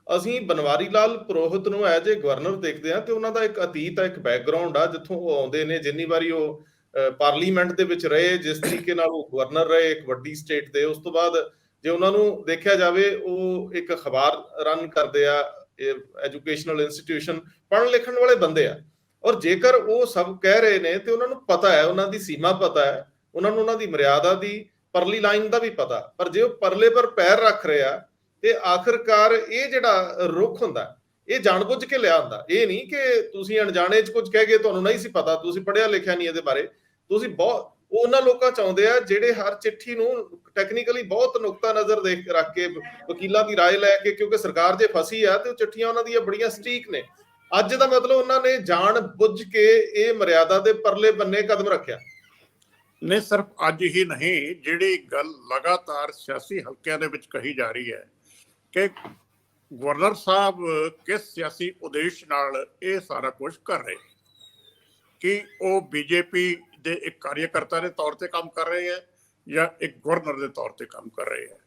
ਅਸੀਂ ਬਨਵਾਰੀ ਲਾਲ ਪੁਰੋਹਿਤ ਨੂੰ ਐਜ ਏ ਗਵਰਨਰ ਦੇਖਦੇ ਹਾਂ ਤੇ ਉਹਨਾਂ ਦਾ ਇੱਕ ਅਤੀਤ ਆ, ਇੱਕ ਬੈਕਗ੍ਰਾਉਂਡ ਆ, ਜਿੱਥੋਂ ਉਹ ਆਉਂਦੇ ਨੇ, ਜਿੰਨੀ ਵਾਰੀ ਉਹ ਪਾਰਲੀਮੈਂਟ ਦੇ ਵਿੱਚ ਰਹੇ, ਜਿਸ ਤਰੀਕੇ ਨਾਲ ਉਹ ਗਵਰਨਰ ਰਹੇ ਇੱਕ ਵੱਡੀ ਸਟੇਟ ਦੇ। ਉਸ ਤੋਂ ਬਾਅਦ ਜੇ ਉਹਨਾਂ ਨੂੰ ਦੇਖਿਆ ਜਾਵੇ, ਉਹ ਇੱਕ ਅਖਬਾਰ ਰਨ ਕਰਦੇ ਆ, ਐਜੂਕੇਸ਼ਨਲ ਇੰਸਟੀਟਿਊਸ਼ਨ, ਪੜ੍ਹਨ ਲਿਖਣ ਵਾਲੇ ਬੰਦੇ ਆ। ਔਰ ਜੇਕਰ ਉਹ ਸਭ ਕਹਿ ਰਹੇ ਨੇ ਤੇ ਉਹਨਾਂ ਨੂੰ ਪਤਾ ਹੈ, ਉਹਨਾਂ ਦੀ ਸੀਮਾ ਪਤਾ ਹੈ, ਉਹਨਾਂ ਨੂੰ ਉਹਨਾਂ ਦੀ ਮਰਿਆਦਾ ਦੀ ਪਰਲੀ ਲਾਈਨ ਦਾ ਵੀ ਪਤਾ। ਪਰ ਜੇ ਉਹ ਪਰਲੇ ਪਰ ਪੈਰ ਰੱਖ ਰਹੇ ਆ ਤੇ ਆਖਿਰਕਾਰ ਇਹ ਜਿਹੜਾ ਰੁਖ ਹੁੰਦਾ, ਇਹ ਜਾਣਬੁੱਝ ਕੇ ਲਿਆ ਹੁੰਦਾ। ਇਹ ਨਹੀਂ ਕਿ ਤੁਸੀਂ ਅਣਜਾਣੇ 'ਚ ਕੁਝ ਕਹਿ ਗਏ, ਤੁਹਾਨੂੰ ਨਹੀਂ ਸੀ ਪਤਾ, ਤੁਸੀਂ ਪੜ੍ਹਿਆ ਲਿਖਿਆ ਨਹੀਂ ਇਹਦੇ ਬਾਰੇ। ਤੁਸੀਂ ਬਹੁਤ ਉਹਨਾਂ ਲੋਕਾਂ ਚਾਹੁੰਦੇ ਆ ਜਿਹੜੇ ਹਰ ਚਿੱਠੀ ਨੂੰ ਟੈਕਨੀਕਲੀ ਬਹੁਤ ਨੁਕਤਾ ਨਜ਼ਰ ਦੇਖ ਰੱਖ ਕੇ, ਵਕੀਲਾਂ ਦੀ ਰਾਏ ਲੈ ਕੇ, ਕਿਉਂਕਿ ਸਰਕਾਰ ਜੇ ਫਸੀ ਆ ਤੇ ਉਹ ਚਿੱਠੀਆਂ ਉਹਨਾਂ ਦੀਆਂ ਬੜੀਆਂ ਸਟੀਕ ਨੇ। ਅੱਜ ਦਾ ਮਤਲਬ ਉਹਨਾਂ ਨੇ ਜਾਣ ਬੁੱਝ ਕੇ ਇਹ ਮਰਿਆਦਾ ਦੇ ਪਰਲੇ ਬੰਨੇ ਕਦਮ ਰੱਖਿਆ। ਨਹੀਂ, ਸਿਰਫ ਅੱਜ ਹੀ ਨਹੀਂ, ਜਿਹੜੀ ਗੱਲ ਲਗਾਤਾਰ ਸਿਆਸੀ ਹਲਕਿਆਂ ਦੇ ਵਿੱਚ ਕਹੀ ਜਾ ਰਹੀ ਹੈ ਕਿ ਗਵਰਨਰ ਸਾਹਿਬ ਕਿਸ ਸਿਆਸੀ ਉਦੇਸ਼ ਨਾਲ ਇਹ ਸਾਰਾ ਕੁਝ ਕਰ ਰਹੇ, ਕਿ ਉਹ ਬੀਜੇਪੀ ਦੇ ਇੱਕ ਕਾਰਜਕਰਤਾ ਦੇ ਤੌਰ ਤੇ ਕੰਮ ਕਰ ਰਹੇ ਹੈ ਜਾਂ ਇੱਕ ਗਵਰਨਰ ਦੇ ਤੌਰ ਤੇ ਕੰਮ ਕਰ ਰਹੇ ਹੈ।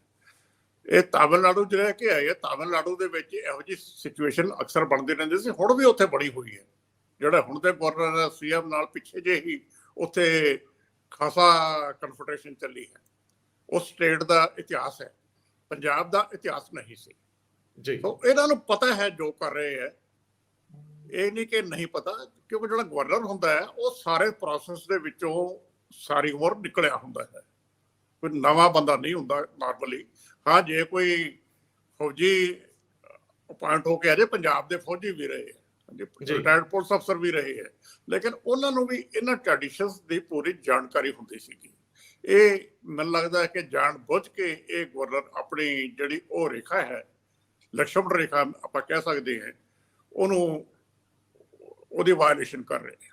ਇਹ ਤਾਮਿਲਨਾਡੂ 'ਚ ਰਹਿ ਕੇ ਆਏ ਹੈ। ਤਾਮਿਲਨਾਡੂ ਦੇ ਵਿੱਚ ਇਹੋ ਜਿਹੀ ਸਿਚੁਏਸ਼ਨ ਅਕਸਰ ਬਣਦੀ ਰਹਿੰਦੀ ਸੀ, ਹੁਣ ਵੀ ਉੱਥੇ ਬੜੀ ਹੋਈ ਹੈ। ਜਿਹੜਾ ਹੁਣ ਦੇ ਗਵਰਨਰ ਸੀਐਮ ਨਾਲ ਪਿੱਛੇ ਜੇ ਹੀ ਉੱਥੇ ਖਾਸਾ ਕਨਫਰੰਟੇਸ਼ਨ ਚੱਲੀ ਹੈ। ਉਸ ਸਟੇਟ ਦਾ ਇਤਿਹਾਸ ਹੈ, ਪੰਜਾਬ ਦਾ ਇਤਿਹਾਸ ਨਹੀਂ ਸੀ ਜੀ। ਇਹਨਾਂ ਨੂੰ ਪਤਾ ਹੈ ਜੋ ਕਰ ਰਹੇ ਹੈ, ਇਹ ਨਹੀਂ ਕਿ ਨਹੀਂ ਪਤਾ। ਕਿਉਂਕਿ ਜਿਹੜਾ ਗਵਰਨਰ ਹੁੰਦਾ ਹੈ ਉਹ ਸਾਰੇ ਪ੍ਰੋਸੈਸ ਦੇ ਵਿੱਚੋਂ ਸਾਰੀ ਉਮਰ ਨਿਕਲਿਆ ਹੁੰਦਾ ਹੈ, ਕੋਈ ਨਵਾਂ ਬੰਦਾ ਨਹੀਂ ਹੁੰਦਾ ਨਾਰਮਲੀ। ਹਾਂ, ਜੇ ਕੋਈ ਫੌਜੀ ਅਪਾਇੰਟ ਹੋ ਕੇ ਆ ਜੇ, ਪੰਜਾਬ ਦੇ ਫੌਜੀ ਵੀ ਰਹੇ ਹੈ, ਰਿਟਾਇਰਡ ਪੁਲਿਸ ਅਫਸਰ ਵੀ ਰਹੇ ਹੈ, ਲੇਕਿਨ ਉਹਨਾਂ ਨੂੰ ਵੀ ਇਹਨਾਂ ਟ੍ਰੈਡੀਸ਼ਨਸ ਦੀ ਪੂਰੀ ਜਾਣਕਾਰੀ ਹੁੰਦੀ ਸੀਗੀ। ਇਹ ਮੈਨੂੰ ਲੱਗਦਾ ਹੈ ਕਿ ਜਾਣ ਬੁੱਝ ਕੇ ਇਹ ਗਵਰਨਰ ਆਪਣੀ ਜਿਹੜੀ ਉਹ ਰੇਖਾ ਹੈ, ਲਕਸ਼ਮਣ ਰੇਖਾ ਆਪਾਂ ਕਹਿ ਸਕਦੇ ਹਾਂ, ਉਹਨੂੰ ਉਹਦੀ ਵਾਇਲੇਸ਼ਨ ਕਰ ਰਹੇ ਹੈ।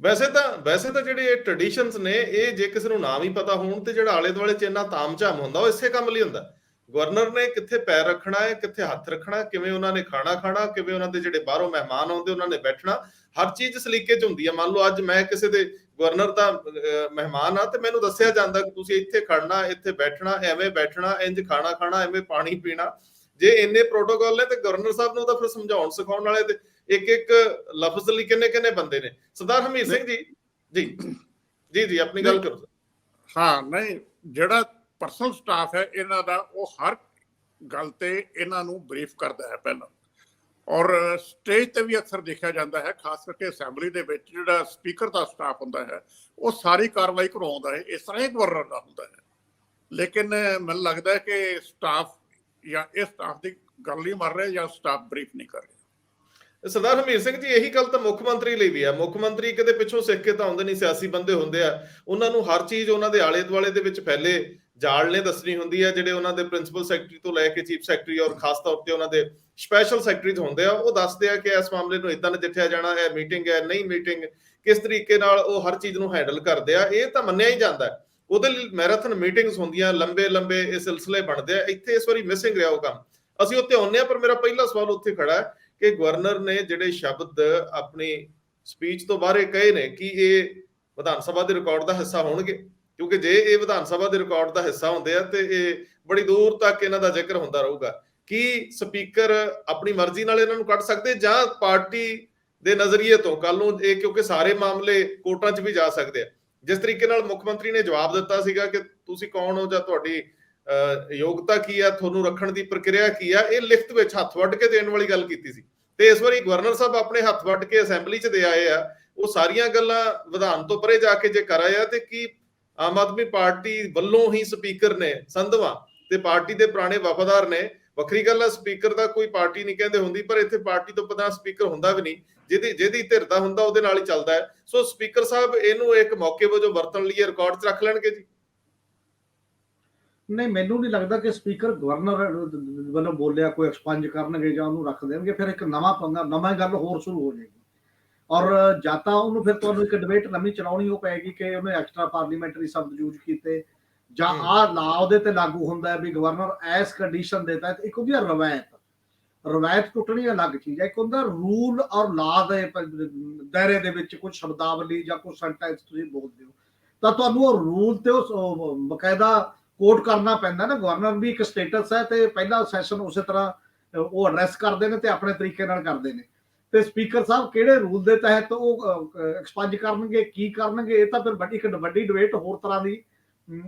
ਵੈਸੇ ਤਾਂ ਜਿਹੜੇ ਇਹ ਟ੍ਰੈਡੀਸ਼ਨਸ ਨੇ, ਇਹ ਜੇ ਕਿਸੇ ਨੂੰ ਨਾਮ ਹੀ ਪਤਾ ਹੋਣ ਤੇ ਜਿਹੜਾ ਆਲੇ ਦੁਆਲੇ 'ਚ ਇੰਨਾ ਤਾਮਝਾਮ ਹੁੰਦਾ, ਉਹ ਇਸੇ ਕੰਮ ਲਈ ਹੁੰਦਾ। ਗਵਰਨਰ ਨੇ ਕਿੱਥੇ ਪੈਰ ਰੱਖਣਾ ਹੈ, ਕਿੱਥੇ ਹੱਥ ਰੱਖਣਾ, ਕਿਵੇਂ ਉਹਨਾਂ ਨੇ ਖਾਣਾ ਖਾਣਾ, ਕਿਵੇਂ ਉਹਨਾਂ ਦੇ ਜਿਹੜੇ ਬਾਹਰੋਂ ਮਹਿਮਾਨ ਆਉਂਦੇ ਉਹਨਾਂ ਨੇ ਬੈਠਣਾ, ਹਰ ਚੀਜ਼ ਸਲੀਕੇ 'ਚ ਹੁੰਦੀ ਹੈ। ਮੰਨ ਲਓ ਅੱਜ ਮੈਂ ਕਿਸੇ ਦੇ ਗਵਰਨਰ ਦਾ ਮਹਿਮਾਨ ਆ ਤੇ ਮੈਨੂੰ ਦੱਸਿਆ ਜਾਂਦਾ ਕਿ ਤੁਸੀਂ ਇੱਥੇ ਖੜਨਾ, ਇੱਥੇ ਬੈਠਣਾ, ਐਵੇਂ ਬੈਠਣਾ, ਇੰਜ ਖਾਣਾ ਖਾਣਾ, ਐਵੇਂ ਪਾਣੀ ਪੀਣਾ। ਜੇ ਇੰਨੇ ਪ੍ਰੋਟੋਕਾਲ ਨੇ ਤੇ ਗਵਰਨਰ ਸਾਹਿਬ ਨੂੰ ਤਾਂ ਫਿਰ ਸਮਝਾਉਣ ਸਿਖਾਉਣ ਵਾਲੇ ਤੇ ਇੱਕ ਇੱਕ ਲਫ਼ਜ਼ ਲਈ ਕਿੰਨੇ ਬੰਦੇ ਨੇ। ਸਰਦਾਰ ਹਮੀਰ ਸਿੰਘ ਜੀ, ਜੀ ਆਪਣੀ ਗੱਲ ਕਰੋ। ਹਾਂ, ਨਹੀਂ, ਜਿਹੜਾ ਪਰਸਨਲ ਸਟਾਫ ਹੈ ਇਹਨਾਂ ਦਾ, ਉਹ ਹਰ ਗੱਲ ਤੇ ਇਹਨਾਂ ਨੂੰ ਬਰੀਫ ਕਰਦਾ ਹੈ ਪਹਿਲਾਂ। ਔਰ ਸਟੇਜ ਤੇ ਵੀ ਅਕਸਰ ਦੇਖਿਆ ਜਾਂਦਾ ਹੈ, ਖਾਸ ਕਰਕੇ ਅਸੈਂਬਲੀ ਦੇ ਵਿੱਚ ਜਿਹੜਾ ਸਪੀਕਰ ਦਾ ਸਟਾਫ ਹੁੰਦਾ ਹੈ, ਉਹ ਸਾਰੀ ਕਾਰਵਾਈ ਕਰਵਾਉਂਦਾ ਹੈ। ਇਸ ਤਰ੍ਹਾਂ ਹੀ ਗਵਰਨਰ ਦਾ ਹੁੰਦਾ ਹੈ। ਲੇਕਿਨ ਮੈਨੂੰ ਲੱਗਦਾ ਹੈ ਕਿ ਸਟਾਫ ਜਾਂ ਇਸ ਸਟਾਫ ਦੀ ਗੱਲ ਨਹੀਂ ਮਰ ਰਿਹਾ ਜਾਂ ਸਟਾਫ ਬਰੀਫ ਨਹੀਂ ਕਰ ਰਿਹਾ। ਸਰਦਾਰ ਹਮੀਰ ਸਿੰਘ ਜੀ, ਇਹੀ ਗੱਲ ਤਾਂ ਮੁੱਖ ਮੰਤਰੀ ਲਈ ਵੀ ਆ। ਮੁੱਖ ਮੰਤਰੀ ਕਿਤੇ ਪਿੱਛੋਂ ਸਿੱਖ ਕੇ ਤਾਂ ਆਉਂਦੇ ਨਹੀਂ, ਸਿਆਸੀ ਬੰਦੇ ਹੁੰਦੇ ਆ। ਉਹਨਾਂ ਨੂੰ ਹਰ ਚੀਜ਼ ਉਹਨਾਂ ਦੇ ਆਲੇ ਦੁਆਲੇ ਦੇ ਵਿੱਚ ਫੈਲੇ ਜਾਲ ਨੇ ਦੱਸਣੀ ਹੁੰਦੀ ਹੈ। ਜਿਹੜੇ ਉਹਨਾਂ ਦੇ ਪ੍ਰਿੰਸੀਪਲ ਸੈਕਟਰੀ ਤੋਂ ਲੈ ਕੇ ਚੀਫ ਸੈਕਟਰੀ ਔਰ ਖਾਸ ਤੌਰ ਤੇ ਉਹਨਾਂ ਦੇ ਸਪੈਸ਼ਲ ਸੈਕਟਰੀਜ਼ ਹੁੰਦੇ ਆ, ਉਹ ਦੱਸਦੇ ਆ ਕਿ ਇਸ ਮਾਮਲੇ ਨੂੰ ਇਦਾਂ ਨਜਿੱਠਿਆ ਜਾਣਾ ਹੈ, ਮੀਟਿੰਗ ਹੈ, ਨਹੀਂ ਮੀਟਿੰਗ, ਕਿਸ ਤਰੀਕੇ ਨਾਲ ਉਹ ਹਰ ਚੀਜ਼ ਨੂੰ ਹੈਂਡਲ ਕਰਦੇ ਆ। ਇਹ ਤਾਂ ਮੰਨਿਆ ਹੀ ਜਾਂਦਾ ਹੈ। ਉਹਦੇ ਲਈ ਮੈਰਾਥਨ ਮੀਟਿੰਗਸ ਹੁੰਦੀਆਂ, ਲੰਬੇ ਇਹ ਸਿਲਸਿਲੇ ਬਣਦੇ ਆ। ਇੱਥੇ ਇਸ ਵਾਰੀ ਮਿਸਿੰਗ ਰਿਹਾ ਉਹ ਕੰਮ। ਅਸੀਂ ਉੱਥੇ ਆਉਂਦੇ ਆ, ਪਰ ਮੇਰਾ ਪਹਿਲਾ ਸਵਾਲ ਉੱਥੇ ਖੜਾ ਹੈ ਕਿ ਗਵਰਨਰ ਨੇ ਜਿਹੜੇ ਸ਼ਬਦ ਆਪਣੀ ਸਪੀਚ ਤੋਂ ਬਾਹਰ ਕਹੇ ਨੇ, ਕਿ ਇਹ ਵਿਧਾਨ ਸਭਾ ਦੇ ਰਿਕਾਰਡ ਦਾ ਹਿੱਸਾ ਹੋਣਗੇ? ਕਿਉਂਕਿ ਜੇ ਇਹ ਵਿਧਾਨ ਸਭਾ ਦੇ ਰਿਕਾਰਡ ਦਾ ਹਿੱਸਾ ਹੁੰਦੇ ਆ ਤੇ ਇਹ ਬੜੀ ਦੂਰ ਤੱਕ ਇਹਨਾਂ ਦਾ ਜ਼ਿਕਰ ਹੁੰਦਾ ਰਹੂਗਾ। ਕੀ ਸਪੀਕਰ ਆਪਣੀ ਮਰਜ਼ੀ ਨਾਲ ਇਹਨਾਂ ਨੂੰ ਕੱਢ ਸਕਦੇ, ਜਾਂ ਪਾਰਟੀ ਦੇ ਨਜ਼ਰੀਏ ਤੋਂ ਕੱਲ ਨੂੰ ਇਹ, ਕਿਉਂਕਿ ਸਾਰੇ ਮਾਮਲੇ ਕੋਰਟਾਂ 'ਚ ਵੀ ਜਾ ਸਕਦੇ ਆ। ਜਿਸ ਤਰੀਕੇ ਨਾਲ ਮੁੱਖ ਮੰਤਰੀ ਨੇ ਜਵਾਬ ਦਿੱਤਾ ਸੀਗਾ ਕਿ ਤੁਸੀਂ ਕੌਣ ਹੋ ਜਾਂ ਤੁਹਾਡੀ ਯੋਗਤਾ ਕੀ ਆ, ਤੁਹਾਨੂੰ ਰੱਖਣ ਦੀ ਪ੍ਰਕਿਰਿਆ ਕੀ ਆ, ਇਹ ਲਿਖਤ ਵਿੱਚ ਹੱਥ ਵੱਢ ਕੇ ਦੇਣ ਵਾਲੀ ਗੱਲ ਕੀਤੀ ਸੀ। ਤੇ ਇਸ ਵਾਰੀ ਗਵਰਨਰ ਸਾਹਿਬ ਆਪਣੇ ਹੱਥ ਵੱਢ ਕੇ ਅਸੈਂਬਲੀ 'ਚ ਦੇ ਆਏ ਆ। ਉਹ ਸਾਰੀਆਂ ਗੱਲਾਂ ਵਿਧਾਨ ਤੋਂ ਪਰੇ ਜਾ ਕੇ ਜੇ ਕਰ ਆਏ ਆ, ਤੇ ਕੀ ਆਮ ਆਦਮੀ ਪਾਰਟੀ ਵੱਲੋਂ ਹੀ ਸਪੀਕਰ ਨੇ ਸੰਧਵਾ ਤੇ ਪਾਰਟੀ ਦੇ ਪੁਰਾਣੇ ਵਫਾਦਾਰ ਨੇ? ਵੱਖਰੀ ਗੱਲ ਆ, ਸਪੀਕਰ ਦਾ ਕੋਈ ਪਾਰਟੀ ਨਹੀਂ ਕਹਿੰਦੇ ਹੁੰਦੀ, ਪਰ ਇੱਥੇ ਪਾਰਟੀ ਤੋਂ ਪਤਾ ਸਪੀਕਰ ਹੁੰਦਾ ਵੀ ਨਹੀਂ। ਜਿਹਦੀ ਧਿਰ ਦਾ ਹੁੰਦਾ ਉਹਦੇ ਨਾਲ ਹੀ ਚੱਲਦਾ ਹੈ। ਸੋ ਸਪੀਕਰ ਸਾਹਿਬ ਇਹਨੂੰ ਇੱਕ ਮੌਕੇ ਵਜੋਂ ਵਰਤਣ ਲਈ ਰਿਕਾਰਡ 'ਚ ਰੱਖ ਲੈਣਗੇ ਜੀ? ਨਹੀਂ, ਮੈਨੂੰ ਨਹੀਂ ਲੱਗਦਾ ਕਿ ਸਪੀਕਰ ਗਵਰਨਰ ਵੱਲੋਂ ਬੋਲਿਆ ਕੋਈ ਐਕਸਪੰਜ ਕਰਨਗੇ ਜਾਂ ਉਹਨੂੰ ਰੱਖ ਦੇਣਗੇ। ਫਿਰ ਇੱਕ ਨਵਾਂ ਪੰਗਾ, ਨਵਾਂ ਗੱਲ ਹੋਰ ਸ਼ੁਰੂ ਹੋ ਜਾਏਗੀ। ਔਰ ਜਾਂ ਤਾਂ ਉਹਨੂੰ ਫਿਰ ਤੁਹਾਨੂੰ ਇੱਕ ਡਿਬੇਟ ਨਵੀਂ ਚਲਾਉਣੀ ਉਹ ਪਏਗੀ ਕਿ ਉਹਨੇ ਐਕਸਟਰਾ ਪਾਰਲੀਮੈਂਟਰੀ ਸ਼ਬਦ ਯੂਜ਼ ਕੀਤੇ, ਜਾਂ ਆਹ ਲਾ ਉਹਦੇ ਤੇ ਲਾਗੂ ਹੁੰਦਾ ਹੈ ਵੀ ਗਵਰਨਰ ਇਸ ਕੰਡੀਸ਼ਨ ਦੇ ਤਹਿਤ। ਇੱਕ ਹੁੰਦੀ ਹੈ ਰਵਾਇਤ ਟੁੱਟਣੀ ਅਲੱਗ ਚੀਜ਼ ਹੈ, ਇੱਕ ਹੁੰਦਾ ਰੂਲ ਔਰ ਲਾ ਦੇ ਦਾਇਰੇ ਦੇ ਵਿੱਚ ਕੁਝ ਸ਼ਬਦਾਵਲੀ ਜਾਂ ਕੁਝ ਸੈਂਟੈਂਸ ਤੁਸੀਂ ਬੋਲਦੇ ਹੋ ਤਾਂ ਤੁਹਾਨੂੰ ਉਹ ਰੂਲ ਤੇ ਉਹ ਬਕਾਇਦਾ ਕੋਟ ਕਰਨਾ ਪੈਂਦਾ ਨਾ। ਗਵਰਨਰ ਵੀ ਇੱਕ ਸਟੇਟਸ ਹੈ ਤੇ ਪਹਿਲਾ ਸੈਸ਼ਨ ਉਸੇ ਤਰ੍ਹਾਂ ਉਹ ਐਡਰੈਸ ਕਰਦੇ ਨੇ ਤੇ ਆਪਣੇ ਤਰੀਕੇ ਨਾਲ ਕਰਦੇ ਨੇ, ਤੇ ਸਪੀਕਰ ਸਾਹਿਬ ਕਿਹੜੇ ਰੂਲ ਦੇ ਤਹਿਤ ਉਹ ਐਕਸਪੰਜ ਕਰਨਗੇ, ਕੀ ਕਰਨਗੇ, ਇਹ ਤਾਂ ਫਿਰ ਇੱਕ ਵੱਡੀ ਡਿਬੇਟ ਹੋਰ ਤਰ੍ਹਾਂ ਦੀ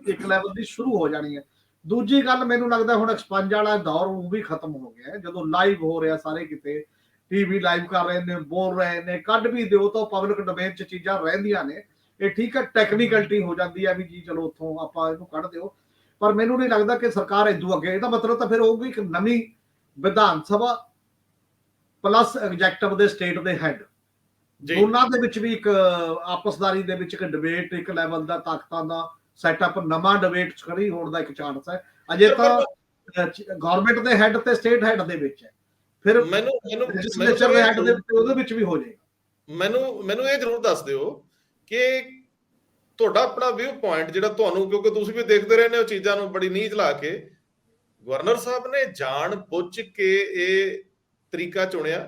ਇੱਕ ਲੈਵਲ ਦੀ ਸ਼ੁਰੂ ਹੋ ਜਾਣੀ ਹੈ। ਦੂਜੀ ਗੱਲ ਮੈਨੂੰ ਲੱਗਦਾ ਹੁਣ ਐਕਸਪੰਜ ਵਾਲਾ ਦੌਰ ਉਹ ਵੀ ਖਤਮ ਹੋ ਗਿਆ, ਜਦੋਂ ਲਾਈਵ ਹੋ ਰਿਹਾ ਸਾਰੇ ਕਿਤੇ, ਟੀਵੀ ਲਾਈਵ ਕਰ ਰਹੇ ਨੇ, ਬੋਲ ਰਹੇ ਨੇ, ਕੱਢ ਵੀ ਦਿਓ ਤਾਂ ਪਬਲਿਕ ਡੋਮੇਨ 'ਚ ਚੀਜ਼ਾਂ ਰਹਿੰਦੀਆਂ ਨੇ। ਇਹ ਠੀਕ ਹੈ, ਟੈਕਨੀਕਲਿਟੀ ਹੋ ਜਾਂਦੀ ਹੈ ਵੀ ਜੀ ਚਲੋ ਉੱਥੋਂ ਆਪਾਂ ਇਹਨੂੰ ਕੱਢ ਦਿਓ, ਪਰ ਮੈਨੂੰ ਨਹੀਂ ਲੱਗਦਾ ਕਿ ਸਰਕਾਰ ਇਦੋਂ ਅੱਗੇ, ਇਹਦਾ ਮਤਲਬ ਤਾਂ ਫਿਰ ਹੋਊਗੀ ਇੱਕ ਨਵੀਂ ਵਿਧਾਨ ਸਭਾ ਪਲੱਸ ਐਗਜੈਕਟਿਵ ਦੇ ਸਟੇਟ ਦੇ ਹੈਡ, ਦੋਨਾਂ ਦੇ ਵਿੱਚ ਵੀ ਇੱਕ ਆਪਸਦਾਰੀ ਦੇ ਵਿੱਚ ਇੱਕ ਡਿਬੇਟ, ਇੱਕ ਲੈਵਲ ਦਾ ਤਾਕਤਾਂ ਦਾ ਸੈਟਅਪ, ਨਵਾਂ ਡਿਬੇਟ ਖੜੀ ਹੋਣ ਦਾ ਇੱਕ ਚਾਂਸ ਹੈ। ਅਜੇ ਤਾਂ ਗਵਰਨਮੈਂਟ ਦੇ ਹੈਡ ਤੇ ਸਟੇਟ ਹੈਡ ਦੇ ਵਿੱਚ ਹੈ, ਫਿਰ ਲੈਜਿਸਲੇਚਰ ਦੇ ਹੈਡ ਦੇ ਉਹਦੇ ਵਿੱਚ ਵੀ ਹੋ ਜਾਏਗਾ। ਮੈਨੂੰ ਇਹ ਜ਼ਰੂਰ ਦੱਸ ਦਿਓ ਕਿ ਤੁਹਾਡਾ ਆਪਣਾ ਵਿਊ ਪੁਆਇੰਟ ਜਿਹੜਾ ਤੁਹਾਨੂੰ, ਕਿਉਂਕਿ ਤੁਸੀਂ ਵੀ ਦੇਖਦੇ ਰਹੇ ਨੇ ਉਹ ਚੀਜ਼ਾਂ ਨੂੰ ਬੜੀ ਨੀਝ ਲਾ ਕੇ, ਗਵਰਨਰ ਸਾਹਿਬ ਨੇ ਜਾਣ ਬੁੱਝ ਕੇ ਇਹ ਤਰੀਕਾ ਚੁਣਿਆ,